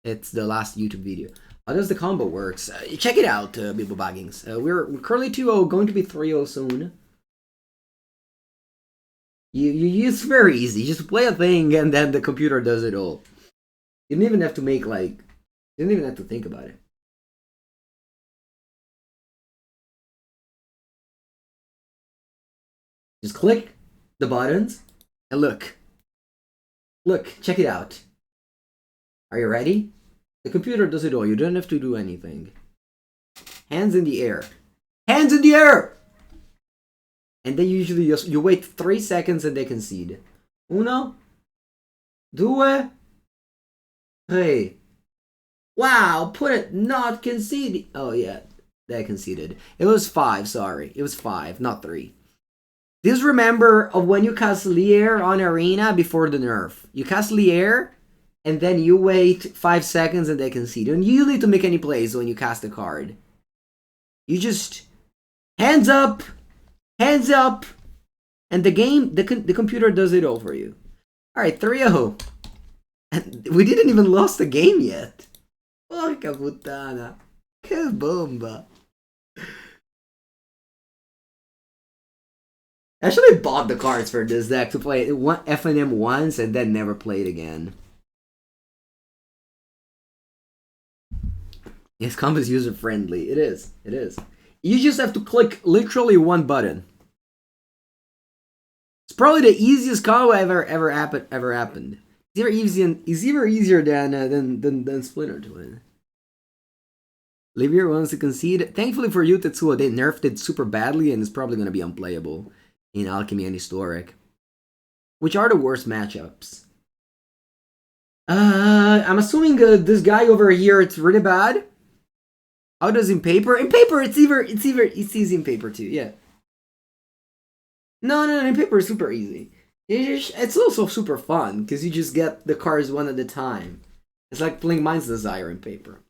It's the last YouTube video. How does the combo works? Check it out, Bilbo Baggings. We're currently 2-0, going to be 3-0 soon. It's very easy. You just play a thing and then the computer does it all. You didn't even have to make like... You didn't even have to think about it. Just click the buttons and look. Look, check it out. Are you ready? The computer does it all. You don't have to do anything. Hands in the air. Hands in the air! And they usually just... You wait 3 seconds and they concede. 1, 2, 3. Wow, put it not conceding. Oh yeah, they conceded. It was 5, sorry. It was 5, not 3. Just remember of when you cast Lier on Arena before the nerf. You cast Lier, and then you wait 5 seconds and they concede. And you don't need to make any plays when you cast a card. You just... Hands up! Hands up! And the game, the computer does it all for you. Alright, 3-0. And we didn't even lose the game yet. Porca puttana. Che bomba. I actually bought the cards for this deck to play FNM once and then never played again. Yes, combo is user friendly. It is. It is. You just have to click literally one button. It's probably the easiest combo ever happened. It's even easier than Splinter Twin. Livier wants to concede. Thankfully for you, Tetsuo, they nerfed it super badly and it's probably going to be unplayable in Alchemy and Historic. Which are the worst matchups? I'm assuming this guy over here, it's really bad. How does in paper? In paper, it's easy in paper too, yeah. No, in paper it's super easy. It's also super fun, because you just get the cards one at a time. It's like playing Mind's Desire in paper.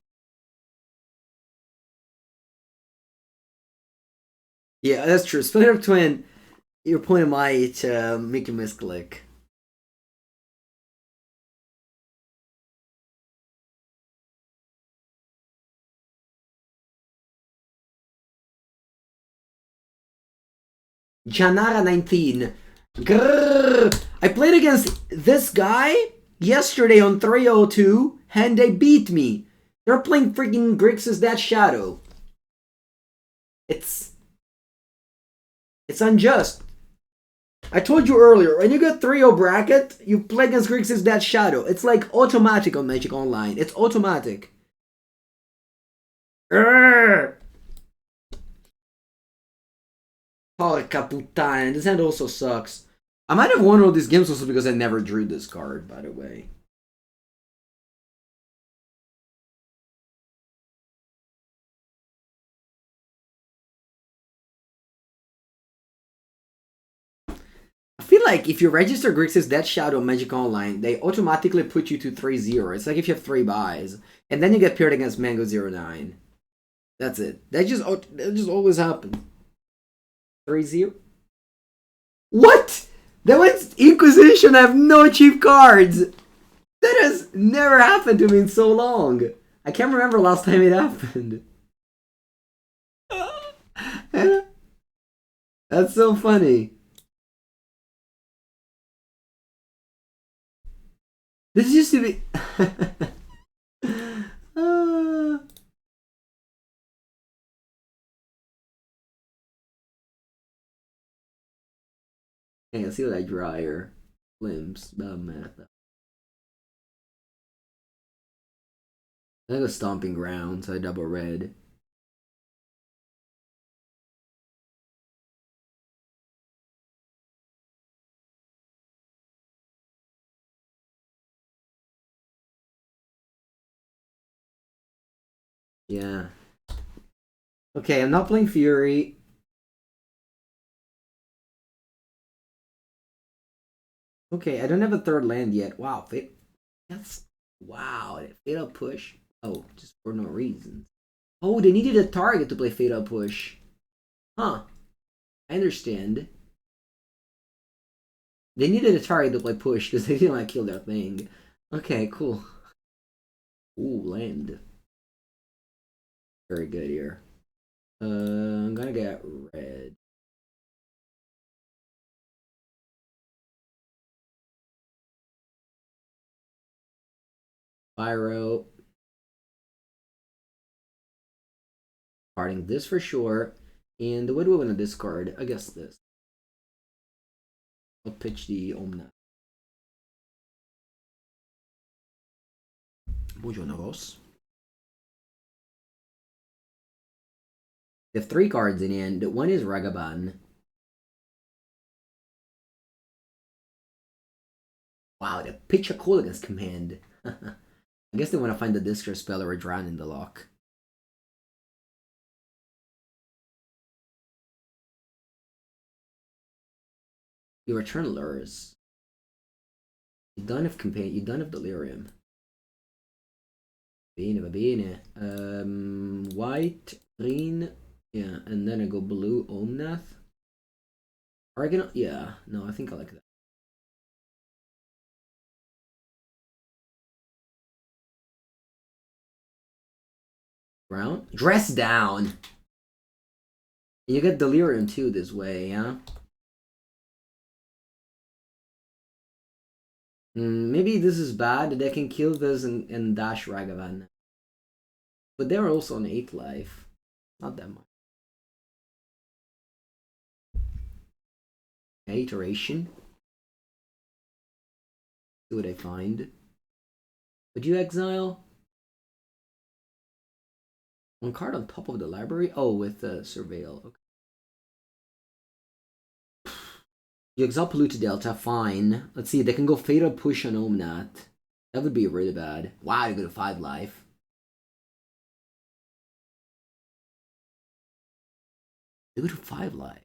Yeah, that's true. Splinter Twin, your opponent might make you misclick. Janara 19. Grrr. I played against this guy yesterday on 302 and they beat me. They're playing freaking Grixis Death Shadow. It's unjust. I told you earlier, when you get 3-0 bracket, you play against Grixis Death Shadow. It's like automatic on Magic Online. It's automatic. Grrr. Porca puttana, this hand also sucks. I might have won all these games also because I never drew this card, by the way. I feel like if you register Grixis Death Shadow on Magic Online, they automatically put you to 3-0. It's like if you have 3 buys. And then you get paired against Mango 09. That's it. That just always happens. 3-0? What? That was Inquisition. I have no cheap cards. That has never happened to me in so long. I can't remember last time it happened. That's so funny. This used to be... Hang on, see what I draw here. Limbs, math. I go Stomping Ground, so I double red. Yeah. Okay, I'm not playing Fury. Okay, I don't have a third land yet. Wow, that's wow. Fatal push. Oh, just for no reason. Oh, they needed a target to play fatal push. Huh. I understand. They needed a target to play push because they didn't want to kill their thing. Okay, cool. Ooh, land. Very good here. I'm gonna get red. Pyro. Parting this for sure. And what do we want to discard? I guess this. I'll pitch the Omnath. Buongiorno, boss. They have 3 cards in hand. One is Ragavan. Wow, they pitch a cool against command. I guess they want to find the Distress spell or drown in the lock. You return lures. You don't have companion. You don't have delirium. Bene, va bene. White, green, yeah, and then I go blue Omnath. Or I can, yeah, no, I think I like that. Brown, dress down. You get delirium too this way, yeah. Maybe this is bad. They can kill this and dash Ragavan. But they're also on 8 life. Not that much. Okay, iteration. See what I find. Would you exile? One card on top of the library? Oh, with Surveil. Okay. You exile Polluted Delta, fine. Let's see, they can go Fatal Push on Omnath. That would be really bad. Wow, you go to 5 life. They go to 5 life.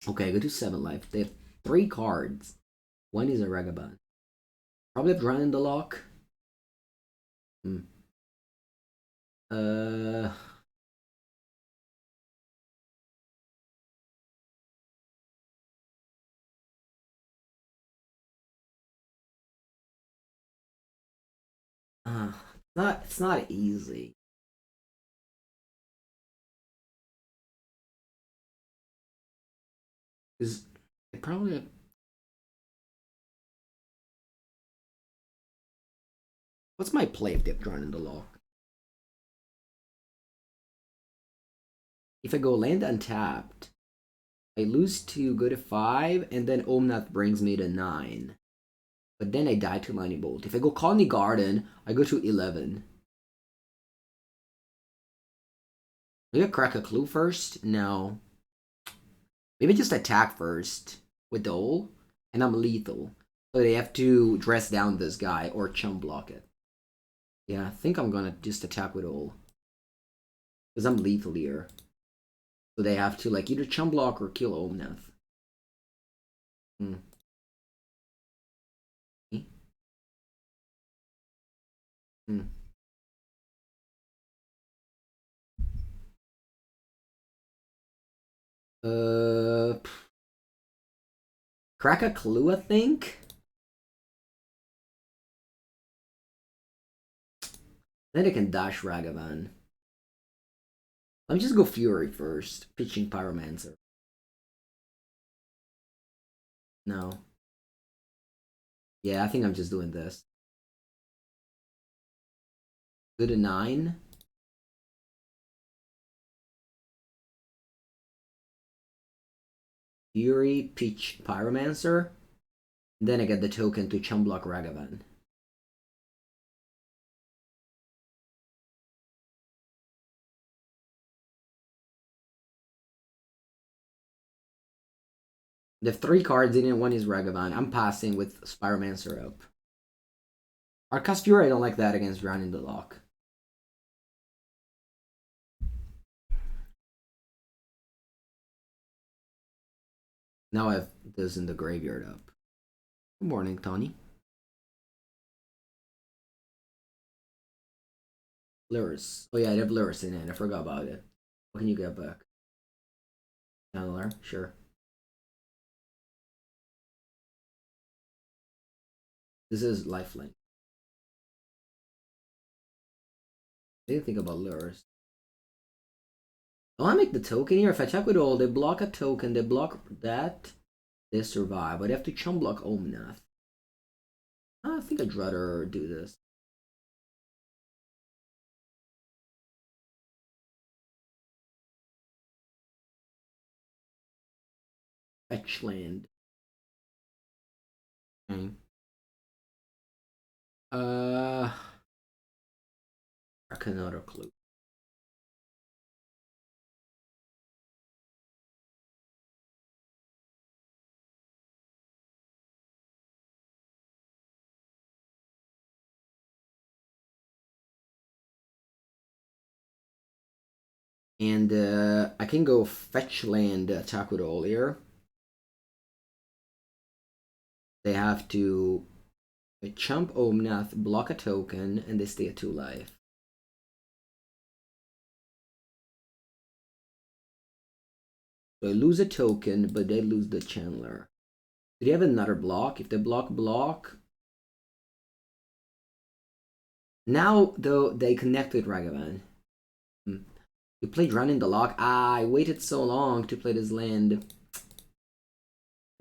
Okay, go to 7 life. They have 3 cards. One is a Ragavan. Probably have Drown in the Lock. Uh... it's not easy. Because they probably have... What's my play if they've drawn in the lock? If I go land untapped, I lose to go to 5, and then Omnath brings me to 9. But then I die to Lightning Bolt. If I go Khalni Garden, I go to 11. Maybe I crack a clue first? No. Maybe just attack first with Dole, and I'm lethal. So they have to dress down this guy or chum block it. Yeah, I think I'm gonna just attack with Dole. Because I'm lethal here. So they have to like either chum block or kill Omnath. Hmm. Hmm. Crack a clue, I think. Then I can dash Ragavan. Let me just go Fury first. Pitching Pyromancer. No. Yeah, I think I'm just doing this. Go to 9. Fury, pitch Pyromancer. And then I get the token to chum block Ragavan. They have 3 cards in it, one is Ragavan. I'm passing with Pyromancer up. Arcus Fury, I don't like that against Drown in the Lock. Now I have this in the graveyard up. Good morning, Tony. Lurus. Oh yeah, I have Lurus in it. I forgot about it. What can you get back? Chancellor, sure. This is lifelink. I didn't think about Lurus. I want to make the token here. If I check with all, they block a token, they block that, they survive. But they have to chum block Omnath. I think I'd rather do this. Fetch land. Okay. Another clue. And I can go fetch land attack with all here. They have to chump Omnath, block a token, and they stay at 2 life. So I lose a token, but they lose the Chancellor. Do they have another block? If they block. Now, though, they connect with Ragavan. You played Run in the Lock. Ah, I waited so long to play this land.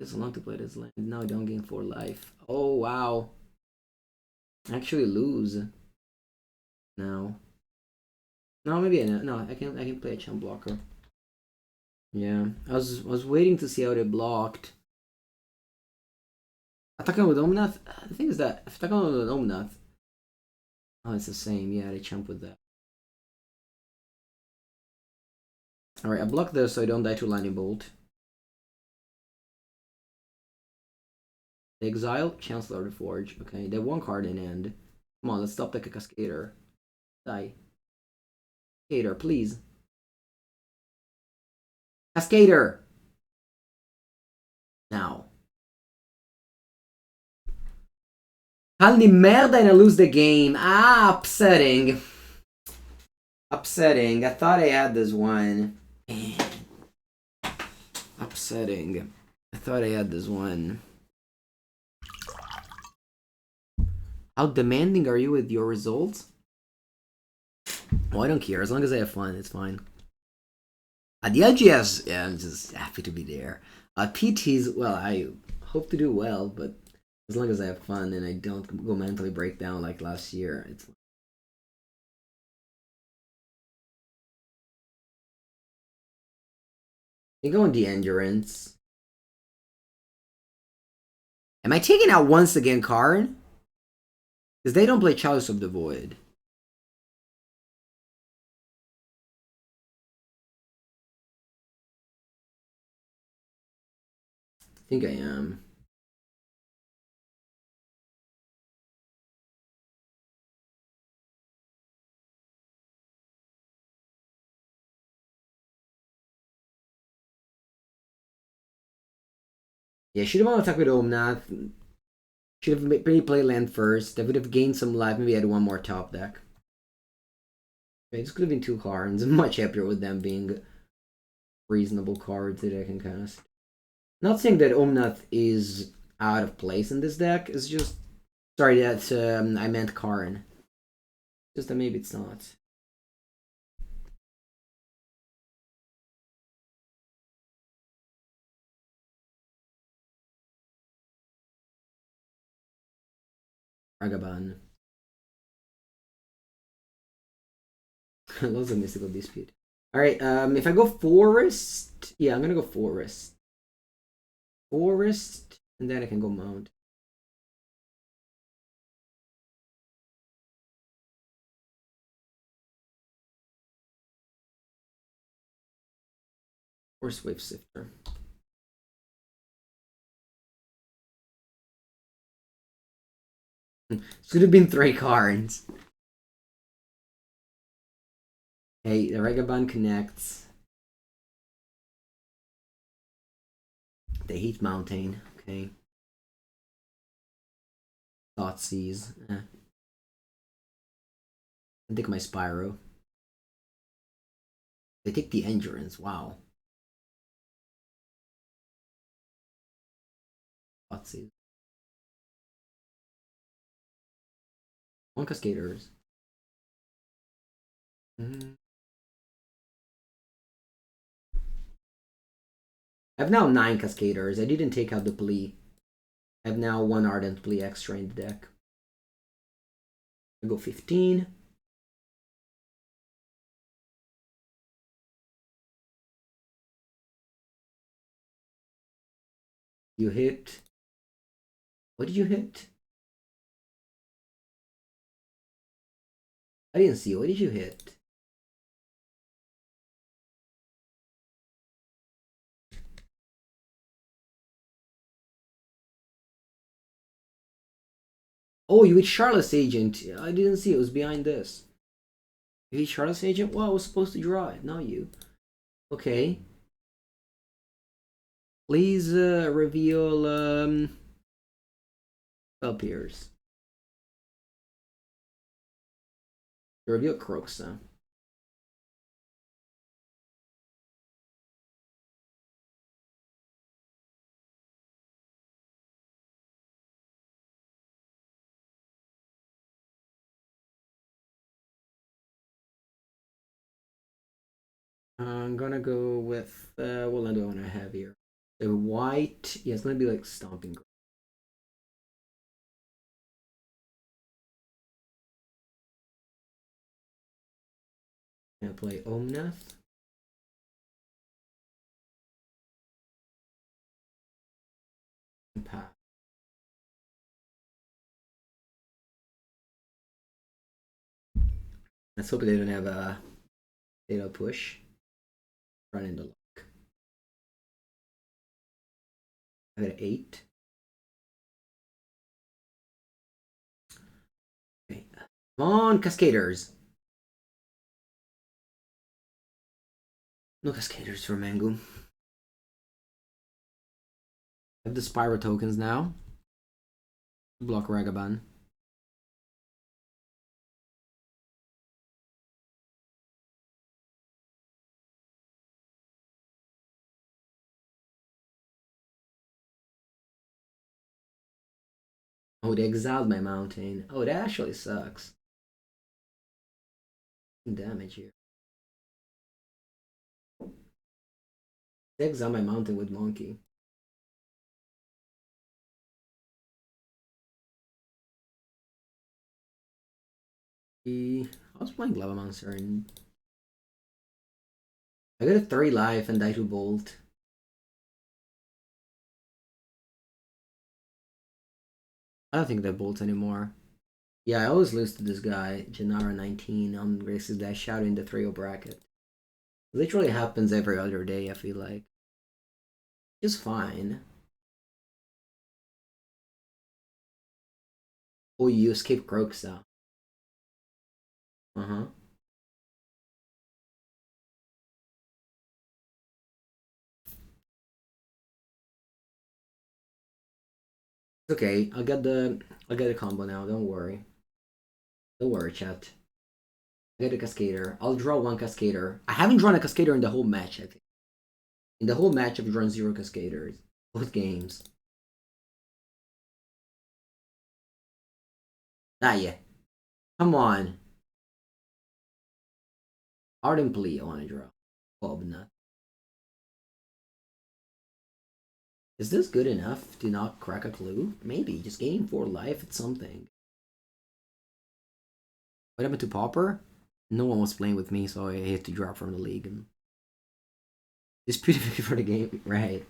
So long to play this land. Now I don't gain 4 life. Oh, wow. I actually lose. Now. No, maybe I know. No, I can play a chump blocker. Yeah, I was waiting to see how they blocked. Attacking with Omnath. The thing is that if attacking with Omnath, oh, it's the same. Yeah, they chump with that. All right, I block this so I don't die to Lightning Bolt. They exile Chancellor of the Forge. Okay, they have 1 card in hand. Come on, let's stop like a Cascader. Die. Cascader, please. Cascader! Now. Khalni merda and I lose the game. Ah, upsetting. Upsetting. I thought I had this one. Upsetting. I thought I had this one. How demanding are you with your results? Well, I don't care. As long as I have fun, it's fine. At the LGS, yeah, I'm just happy to be there. PTs, well, I hope to do well, but as long as I have fun and I don't go mentally break down like last year, it's fine. You go on the endurance. Am I taking out once again Karn? Because they don't play Chalice of the Void. I think I am. Yeah, should have won attack with Omnath. Should have maybe played land first. That would have gained some life. Maybe I had 1 more top deck. Okay, this could have been 2 cards. I'm much happier with them being reasonable cards that I can cast. Not saying that Omnath is out of place in this deck. It's just... Sorry, that I meant Karn. Just that maybe it's not. Ragavan. Loves a mystical dispute. Alright, if I go forest, yeah, I'm gonna go forest. Forest, and then I can go mount. Force Wavesifter. Should have been 3 cards. Hey, the Ragavan connects. They hate Mountain. Okay. Thoughtseize. I take my Spyro. They take the Endurance. Wow. Thoughtseize. One Cascaders. I have now 9 Cascaders. I didn't take out the Plea. I have now 1 Ardent Plea extra in the deck. I go 15. You hit. What did you hit? I didn't see. What did you hit? Oh, you hit Shardless Agent. I didn't see. It was behind this. You hit Shardless Agent? Well, I was supposed to draw it. Not you. Okay. Please reveal Spell Pierce. Reveal Croaks now. I'm gonna go with what do I want to have here? The white, yeah, it's gonna be like Stomping Ground. Gonna play Omnath. Pass. Let's hope they don't have a data push. Run into luck. I got an 8. Okay. Come on, Cascaders. No Cascaders for Mango. I have the Spyro tokens now. Block Ragavan. Oh, they exiled my mountain. Oh, that actually sucks. Damage here. They exiled my mountain with Monkey. I was playing Lavamancer and I got a 3 life and die to Bolt. I don't think they bolt anymore. Yeah, I always lose to this guy, Janara 19 on Grace's Dash Shadow in the 3-0 bracket. It literally happens every other day, I feel like. Just fine. Oh, you escape Croaks now. Uh-huh. It's okay. I'll get the combo now, don't worry. Don't worry, chat. I get a Cascader. I'll draw 1 Cascader. I haven't drawn a Cascader in the whole match, I think. In the whole match, I've drawn 0 Cascaders. Both games. Ah, yeah. Come on. Ardent Plea, I want to draw. Omnath. Is this good enough to not crack a clue? Maybe. Just gaining 4 life, it's something. What happened to Pauper? No one was playing with me, so I had to drop from the league. And it's pretty big for the game, right?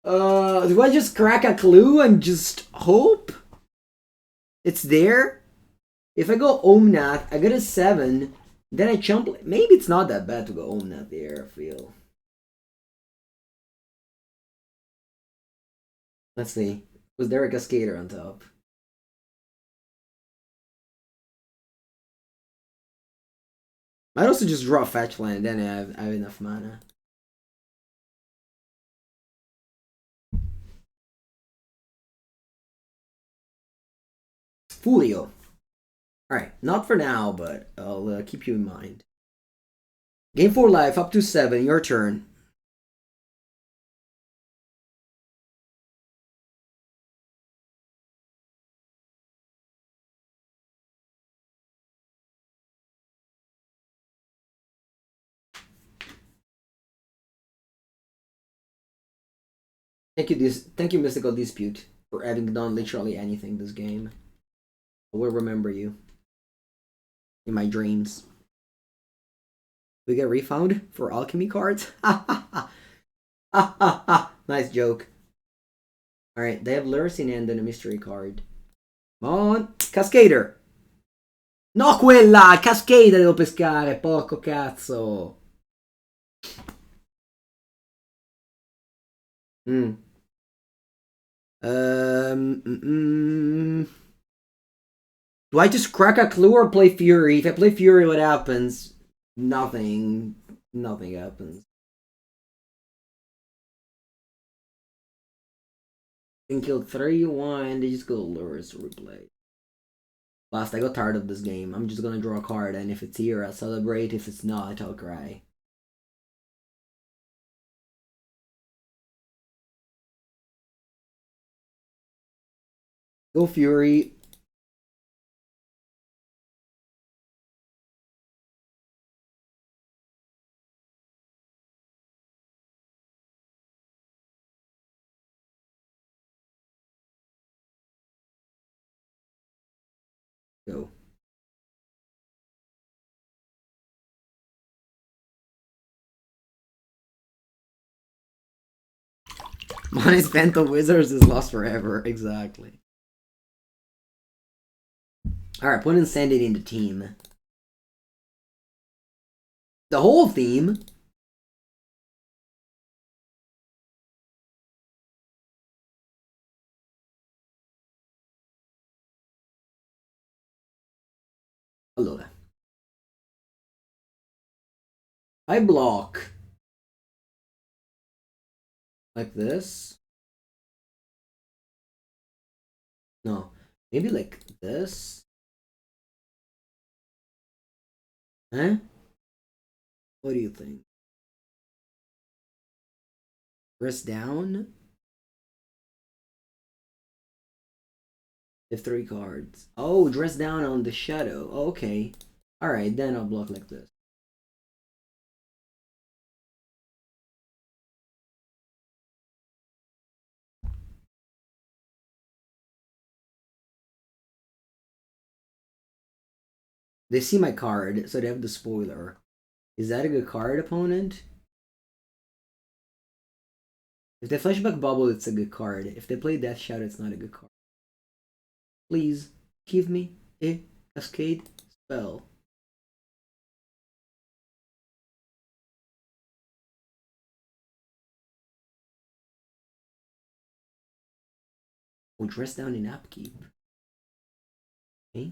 Do I just crack a clue and just hope it's there? If I go Omnath, I get a 7. Then I jump. Maybe it's not that bad to go Omnath there, I feel. Let's see. Was there a Cascader on top? I'd also just draw a fetch land, then I have enough mana. Fulio. Alright, not for now, but I'll keep you in mind. Game 4 life, up to 7, your turn. Thank you, Mystical Dispute, for having done literally anything this game. I will remember you in my dreams. We get refund for alchemy cards? Nice joke. Alright, they have Lursin and then a mystery card. Come on! Cascader! No quella! Cascada devo pescare, porco cazzo! Do I just crack a clue or play Fury? If I play Fury, what happens? Nothing. Nothing happens. Can kill 3-1, they just go lures to replay. Last, I got tired of this game. I'm just gonna draw a card, and if it's here, I'll celebrate. If it's not, I'll cry. Go Fury. Go. Money spent on Wizards is lost forever. Exactly. Alright, put Insanity in the team. The whole theme? Allora. I block. Like this. No. Maybe like this. Huh? What do you think? Press down. They have 3 cards. Oh, dress down on the shadow. Okay. Alright, then I'll block like this. They see my card, so they have the spoiler. Is that a good card, opponent? If they flashback bubble, it's a good card. If they play Death Shadow, it's not a good card. Please, give me a Cascade spell. Oh, dress down in upkeep. Okay.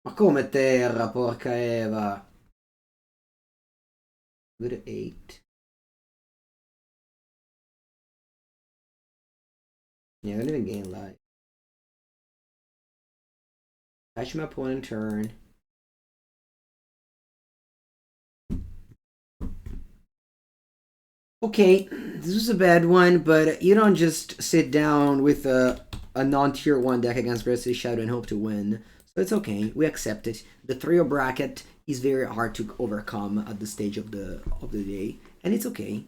Ma come terra, porca Eva? Good 8. Yeah, I don't even gain life. Catch my opponent turn. Okay, this was a bad one, but you don't just sit down with a non-tier 1 deck against Grassy Shadow and hope to win. So it's okay, we accept it. The 3-0 bracket is very hard to overcome at this stage of the day, and it's okay.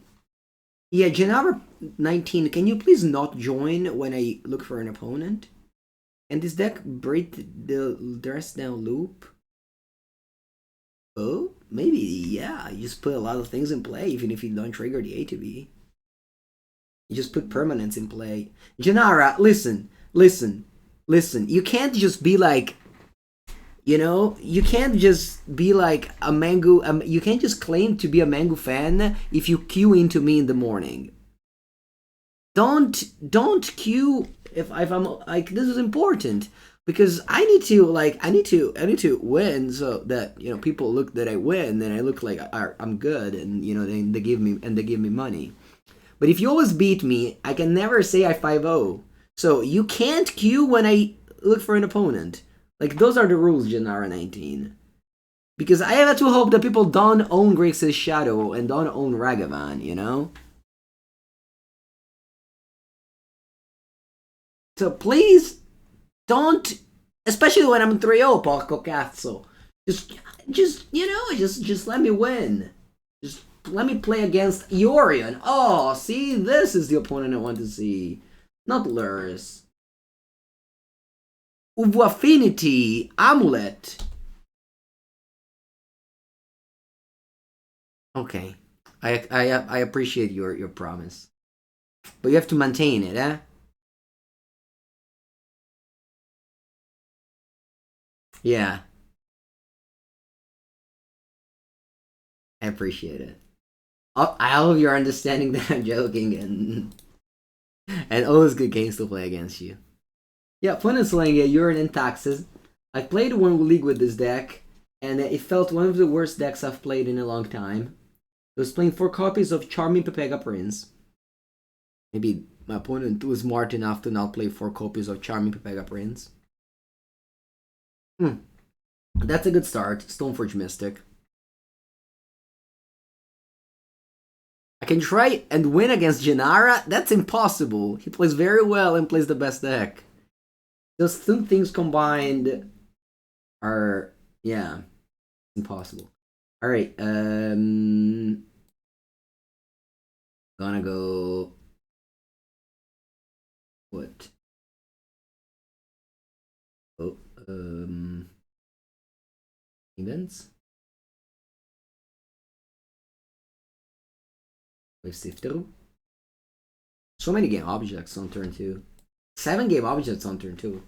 Yeah, Genara 19, can you please not join when I look for an opponent? And this deck break the dress down loop? Oh, maybe, yeah. You just put a lot of things in play, even if you don't trigger the ATB. You just put permanents in play. Genara, listen. You can't just be like, you know, you can't just be like a Mango. You can't just claim to be a Mango fan if you queue into me in the morning. Don't queue if I'm like, this is important. Because I need to win so that, you know, people look that I win and I look like I'm good, and you know they give me money. But if you always beat me, I can never say I 5-0. So you can't queue when I look for an opponent. Like, those are the rules, Janara 19. Because I have to hope that people don't own Grixis Shadow and don't own Ragavan, you know? So please don't, especially when I'm 3-0, Porco Cazzo. Just you know, just let me win. Just let me play against Yorion. Oh, see, this is the opponent I want to see. Not Lurrus. Uvu Affinity, Amulet. Okay. I appreciate your promise. But you have to maintain it, eh? Yeah. I appreciate it. I hope you're understanding that I'm joking and always good games to play against you. Yeah, fun and slaying it. You're in taxes. I played one league with this deck, and it felt one of the worst decks I've played in a long time. I was playing 4 copies of Charming Pepega Prince. Maybe my opponent was smart enough to not play 4 copies of Charming Pepega Prince. That's a good start. Stoneforge Mystic. I can try and win against Janara? That's impossible. He plays very well and plays the best deck. Those two things combined are, yeah, impossible. Alright, gonna go... What? Oh, events? Wavesifter. So many game objects on turn 2. 7 game objects on turn 2.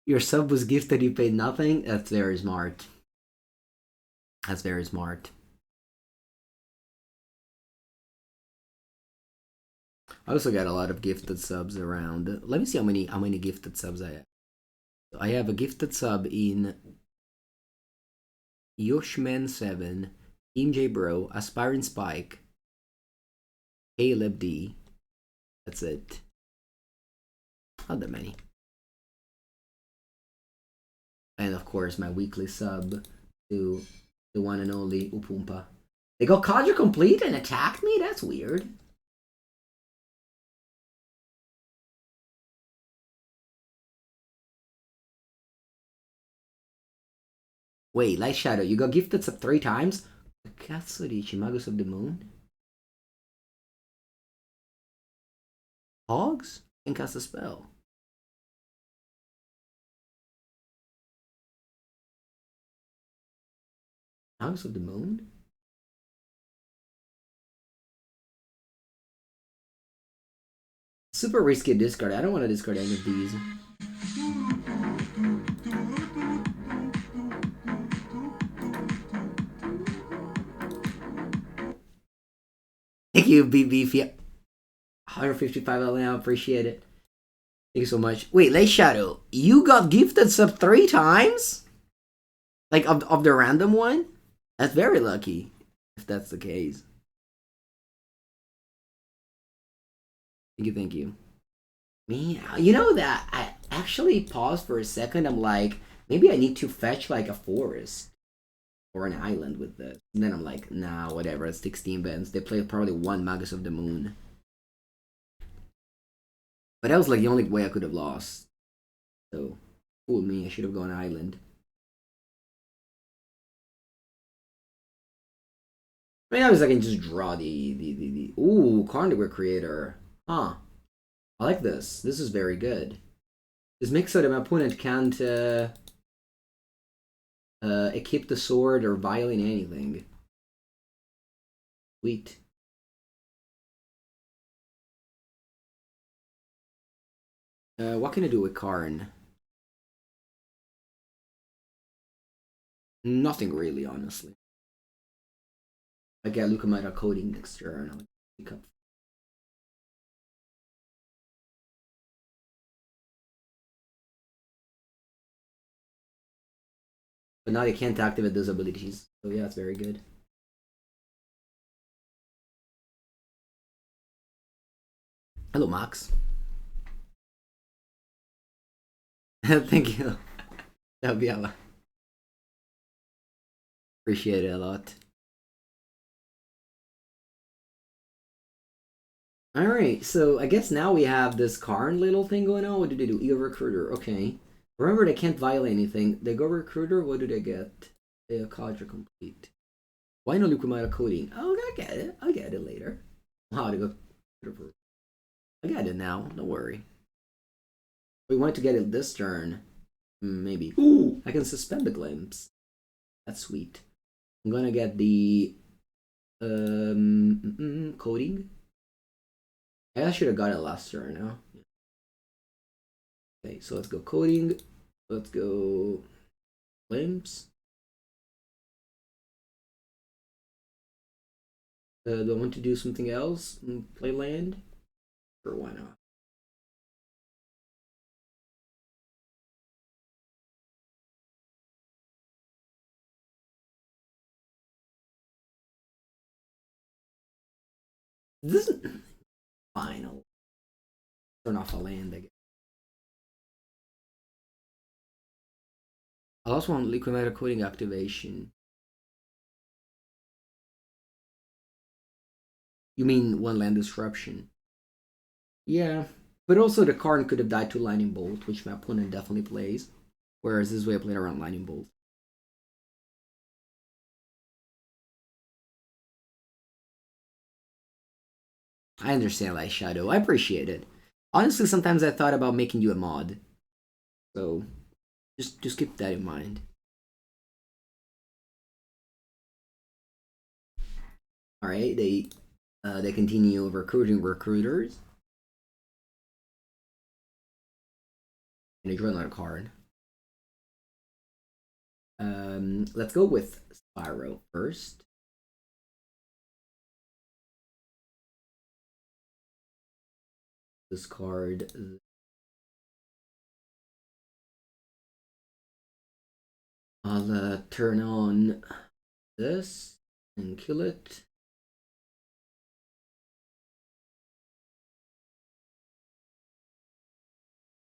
Your sub was gifted, you paid nothing? That's very smart. That's very smart. I also got a lot of gifted subs around. Let me see how many gifted subs I have. I have a gifted sub in Yoshman7, Team J Bro, Aspiring Spike, Caleb D. That's it. Not that many. And of course, my weekly sub to the one and only Upumpa. They got Conjure Complete and attacked me? That's weird. Wait, Light Shadow, you got gifted sub 3 times? Katsurichi, Magus of the Moon? Hogs? Can cast a spell. Magus of the Moon? Super risky discard. I don't want to discard any of these. Thank you, BB. 155 LNL, appreciate it. Thank you so much. Wait, Light Shadow, you got gifted sub 3 times? Like, of the random one? That's very lucky, if that's the case. Thank you. Man, you know that I actually paused for a second. I'm like, maybe I need to fetch like a forest or an island with this. And then I'm like, nah, whatever. It's 16 bands. They play probably 1 Magus of the Moon. But that was like the only way I could have lost. So, fool me. I should have gone island. I mean, obviously I can just draw the ooh, Carnivore Creator. Huh. I like this. This is very good. This makes so that my opponent can't equip the sword or violin anything. Sweet. What can I do with Karn? Nothing really, honestly. I get Liquimetal Coating next turn. I'll pick up. But now they can't activate those abilities. So yeah, it's very good. Hello, Max. Thank you. That would be a lot. Appreciate it a lot. Alright, so I guess now we have this Karn little thing going on. What do they do? Ego Recruiter. Okay. Remember, they can't violate anything. They go Recruiter. What do they get? They Cadre Complete. Why no Liquimetal Coating? Oh, I get it. I'll get it later. How to go. I got it now. Don't worry. We want to get it this turn. Maybe. Ooh! I can suspend the glimpse. That's sweet. I'm gonna get the coating. I should have got it last turn now. Okay, so let's go coating. Let's go glimpse. Do I want to do something else? Play land? Or why not? This is fine. I'll turn off a land again. I also want Liquimetal Coating activation. You mean one land disruption? Yeah, but also the Karn could have died to Lightning Bolt, which my opponent definitely plays. Whereas this way I played around Lightning Bolt. I understand, like Shadow. I appreciate it. Honestly, sometimes I thought about making you a mod. So just keep that in mind. Alright, they continue recruiting recruiters. And they draw another card. Let's go with Spyro first. Discard. I'll turn on this and kill it.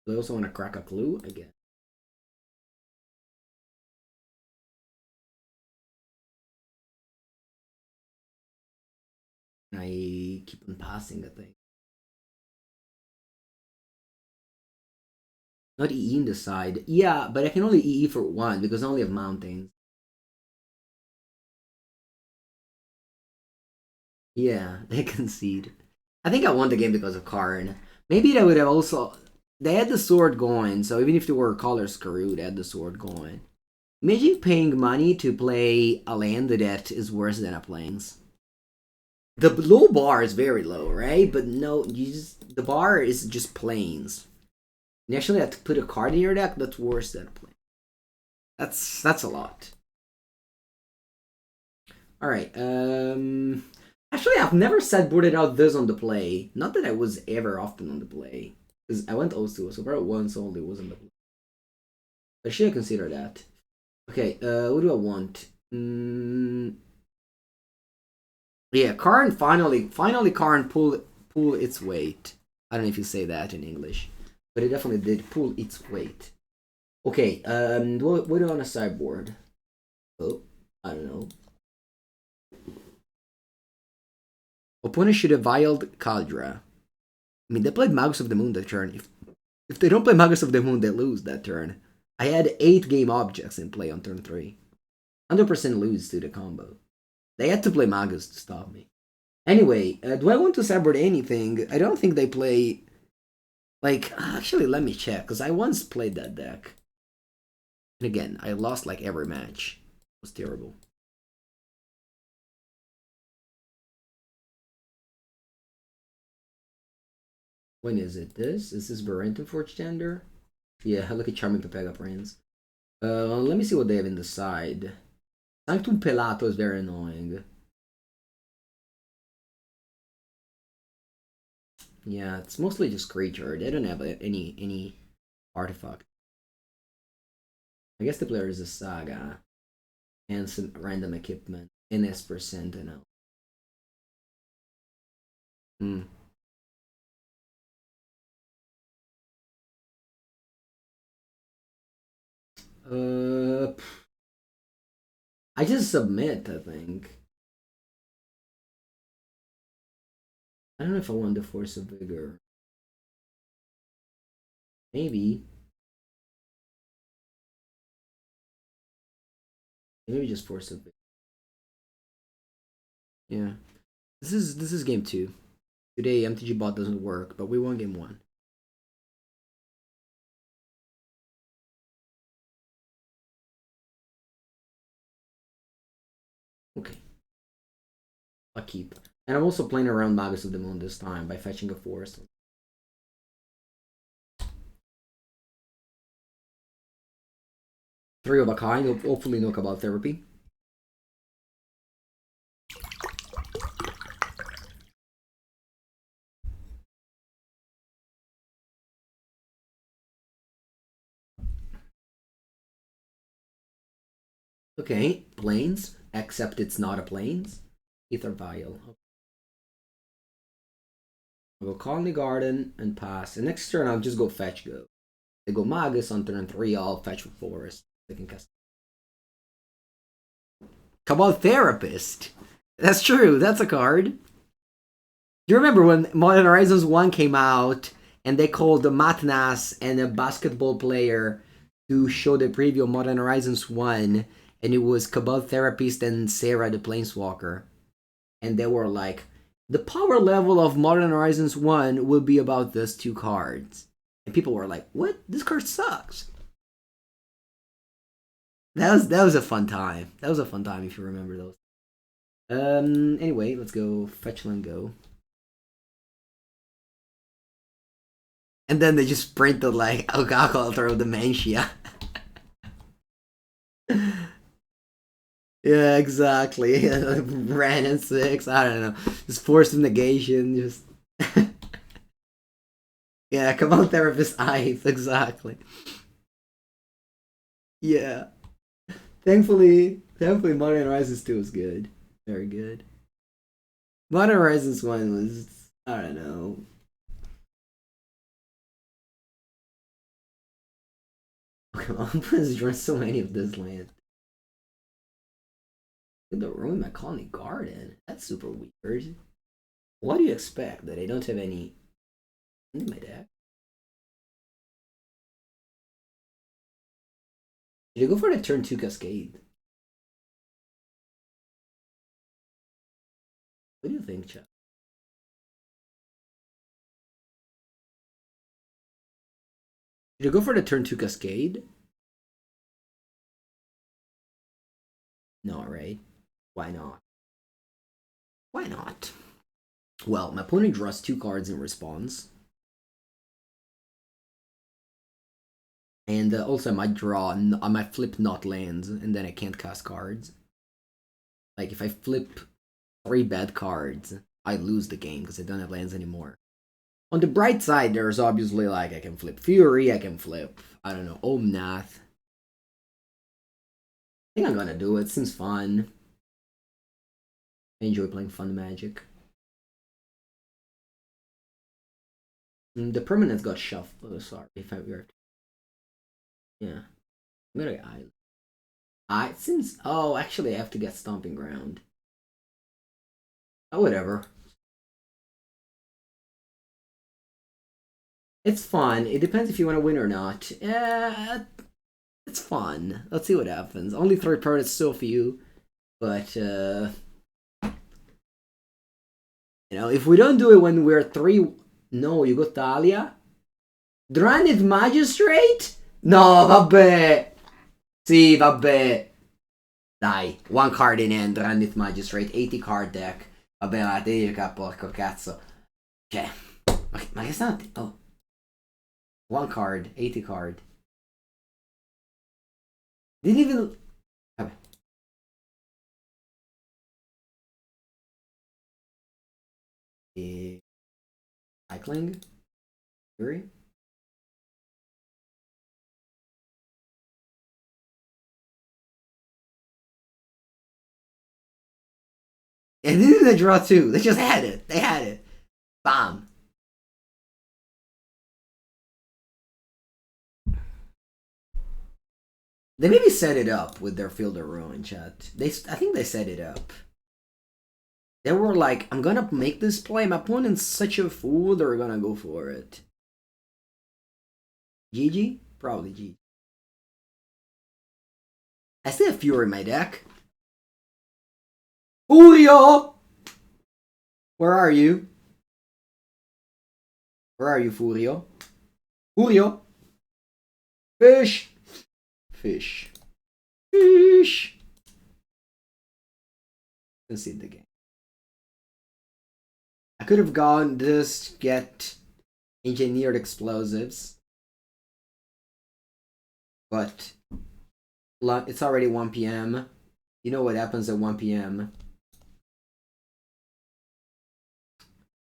I also want to crack a clue again. I keep on passing the thing. Not EE in the side. Yeah, but I can only EE for one because I only have mountains. Yeah, they concede. I think I won the game because of Karn. Maybe they would have also. They had the sword going, so even if they were color screwed, they had the sword going. Imagine paying money to play a land that is worse than a plains. The low bar is very low, right? But no, the bar is just plains. You actually have to put a card in your deck that's worse than a plains. That's a lot. All right. Actually, I've never sideboarded out this on the play. Not that I was ever often on the play, because I went also, so probably once only was on the play. I should consider that. Okay. What do I want? Yeah, Karn finally Karn pulled its weight. I don't know if you say that in English, but it definitely did pull its weight. Okay. What do I want to sideboard? Oh, I don't know. Opponent should have Violed Caldra. I mean, they played Magus of the Moon that turn. If they don't play Magus of the Moon, they lose that turn. I had 8 game objects in play on turn 3. 100% lose to the combo. They had to play Magus to stop me. Anyway, do I want to sideboard anything? I don't think they play. Like, actually, let me check, because I once played that deck. And again, I lost like every match. It was terrible. When is it? Is this Barenton Forge Tender? Yeah, look at Charming Pepega Prince. Let me see what they have in the side. Sanctum Pelato is very annoying. Yeah, it's mostly just creature. They don't have any artifact. I guess the player is a Saga. And some random equipment. In Esper Sentinel. I just submit, I think. I don't know if I want the Force of Vigor. Maybe. Maybe just Force of Vigor. Yeah. This is game 2. Today MTG bot doesn't work, but we won game 1. Okay. I'll keep. And I'm also playing around Magus of the Moon this time by fetching a forest. Three of a kind, hopefully no Cabal Therapy. Okay, Plains, except it's not a Plains. Ether Vial. I'll go Khalni Garden and pass. And next turn I'll just go fetch go. They go Magus on turn 3, I'll fetch with Forest. They can cast. Cabal Therapist. That's true, that's a card. Do you remember when Modern Horizons 1 came out and they called the Matnas and a basketball player to show the preview of Modern Horizons 1, and it was Cabal Therapist and Sarah the Planeswalker. And they were like, the power level of Modern Horizons 1 will be about these 2 cards. And people were like, what? This card sucks. That was a fun time. That was a fun time if you remember those. Anyway, let's go fetch and go. And then they just printed like Altar of Dementia. Yeah, exactly. Ran in 6. I don't know. Just Force of Negation. Just yeah, come on, Therapist Eyes. Exactly. Yeah. Thankfully, Modern Horizons 2 was good. Very good. Modern Horizons 1 was, I don't know. Come on, please draw so many of this land. They'll ruin my Khalni Garden. That's super weird. What do you expect? That I don't have any in my deck? Did you go for the turn 2 Cascade? What do you think, Chuck? Did you go for the turn 2 Cascade? No, right? Why not? Why not? Well, my opponent draws 2 cards in response. And also I might flip not lands, and then I can't cast cards. Like, if I flip 3 bad cards, I lose the game because I don't have lands anymore. On the bright side, there's obviously, like, I can flip Fury, I can flip, I don't know, Omnath. I think I'm gonna do it, seems fun. I enjoy playing fun Magic. The permanents got shuffled, sorry if I were. Yeah. I'm gonna get oh, actually I have to get Stomping Ground. Oh, whatever. It's fun. It depends if you want to win or not. It's fun. Let's see what happens. Only 3 permanents, so few. But, you know, if we don't do it when we're 3... No, you got Talia? Dranith Magistrate? No, vabbè. Sì, vabbè. Dai, 1 card in hand, Dranith Magistrate, 80 card deck. Vabbè, ma te porco cazzo. Cioè, ma che sta... Oh. 1 card, 80 card. Didn't even... Vabbè. Cycling? Fury? And then they draw 2. They just had it. They had it. Bam. They maybe set it up with their Field of Ruin chat. I think they set it up. They were like, I'm gonna make this play. My opponent's such a fool, they're gonna go for it. GG? Probably GG. I still have Fury in my deck. Furio! Where are you? Where are you, Furio? Furio! Fish! Fish. Fish! Let's see the game. I could have gone just get engineered explosives. But it's already 1 p.m. You know what happens at 1 p.m.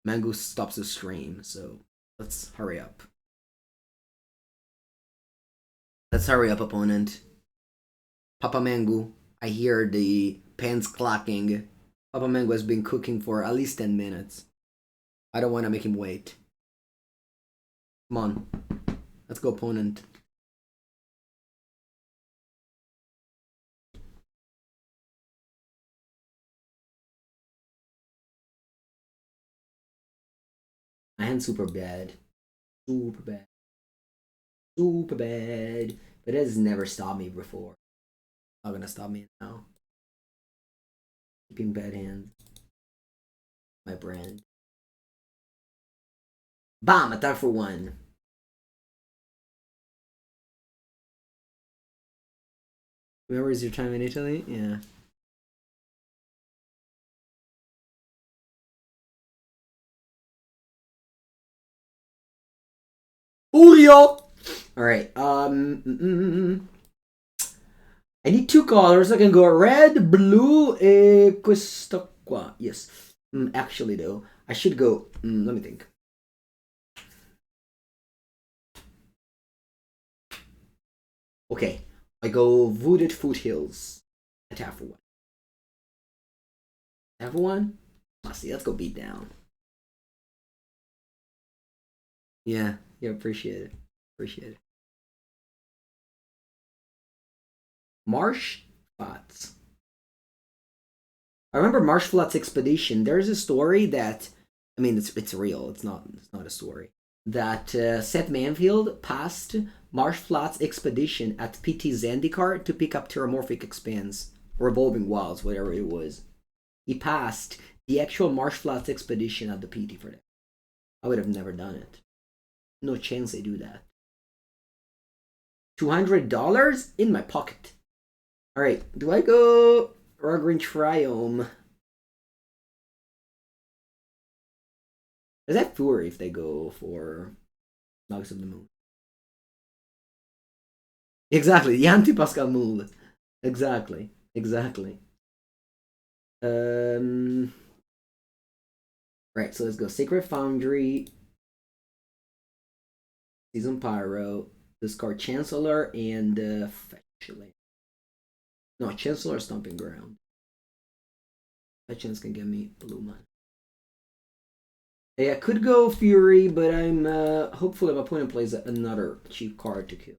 Mango stops the stream, so let's hurry up. Let's hurry up, opponent. Papa Mango, I hear the pans clacking. Papa Mango has been cooking for at least 10 minutes. I don't want to make him wait. Come on. Let's go, opponent. My hand's super bad. Super bad. Super bad. But it has never stopped me before. Not gonna stop me now. Keeping bad hands. My brand. Bam! Attack for 1. Remember your time in Italy? Yeah. Julio! Alright, I need 2 colors. I can go red, blue, questo qua. Yes. Actually, though, I should go. Let me think. Okay, I go Wooded Foothills. Attack for 1. Attack for 1? Let's see, let's go beat down. Yeah, appreciate it. Appreciate it. Marsh Flats. I remember Marsh Flats Expedition. There's a story that, I mean, it's real. It's not a story. That Seth Manfield passed Marsh Flats Expedition at PT Zendikar to pick up Terramorphic Expanse, Revolving Wilds, whatever it was. He passed the actual Marsh Flats Expedition at the PT for that. I would have never done it. No chance they do that. $200 in my pocket. Alright, do I go Raugrin Triome? Is that Fury if they go for Locus of the Moon? Exactly, the anti-Pascal move. Exactly. Right, so let's go Sacred Foundry, Seasoned Pyro, discard Chancellor, and fetch land. No, Chancellor Stomping Ground. That chance can get me blue man. Yeah, I could go Fury, but I'm hopeful if my opponent plays another cheap card to kill.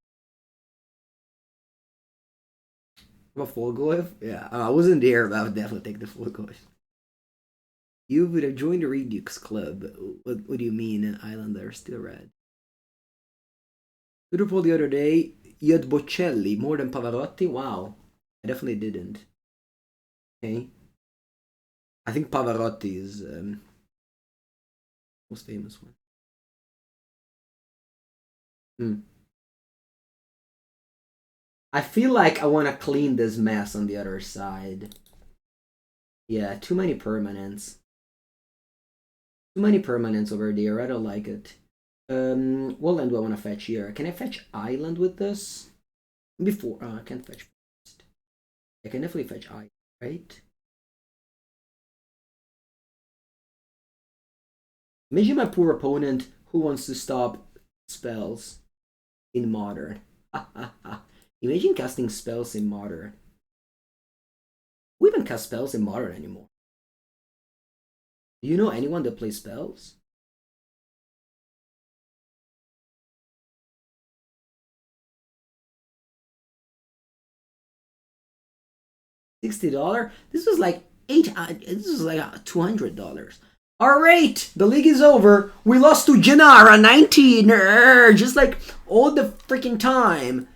A full glyph? Yeah, I wasn't there, but I would definitely take the full glyph. You would have joined the Redux Club. What do you mean, Islander? Still red. Liverpool the other day, you had Bocelli more than Pavarotti? Wow. I definitely didn't. Okay. I think Pavarotti is most famous one. I feel like I want to clean this mess on the other side. Yeah, too many permanents. Too many permanents over there. I don't like it. What land do I want to fetch here? Can I fetch Island with this? Before, I can't fetch first. I can definitely fetch Island, right? Imagine my poor opponent who wants to stop spells in Modern. Imagine casting spells in Modern. We don't cast spells in Modern anymore. Do you know anyone that plays spells? $60. This was like this was like $200. All right, the league is over. We lost to Janara 19, just like all the freaking time.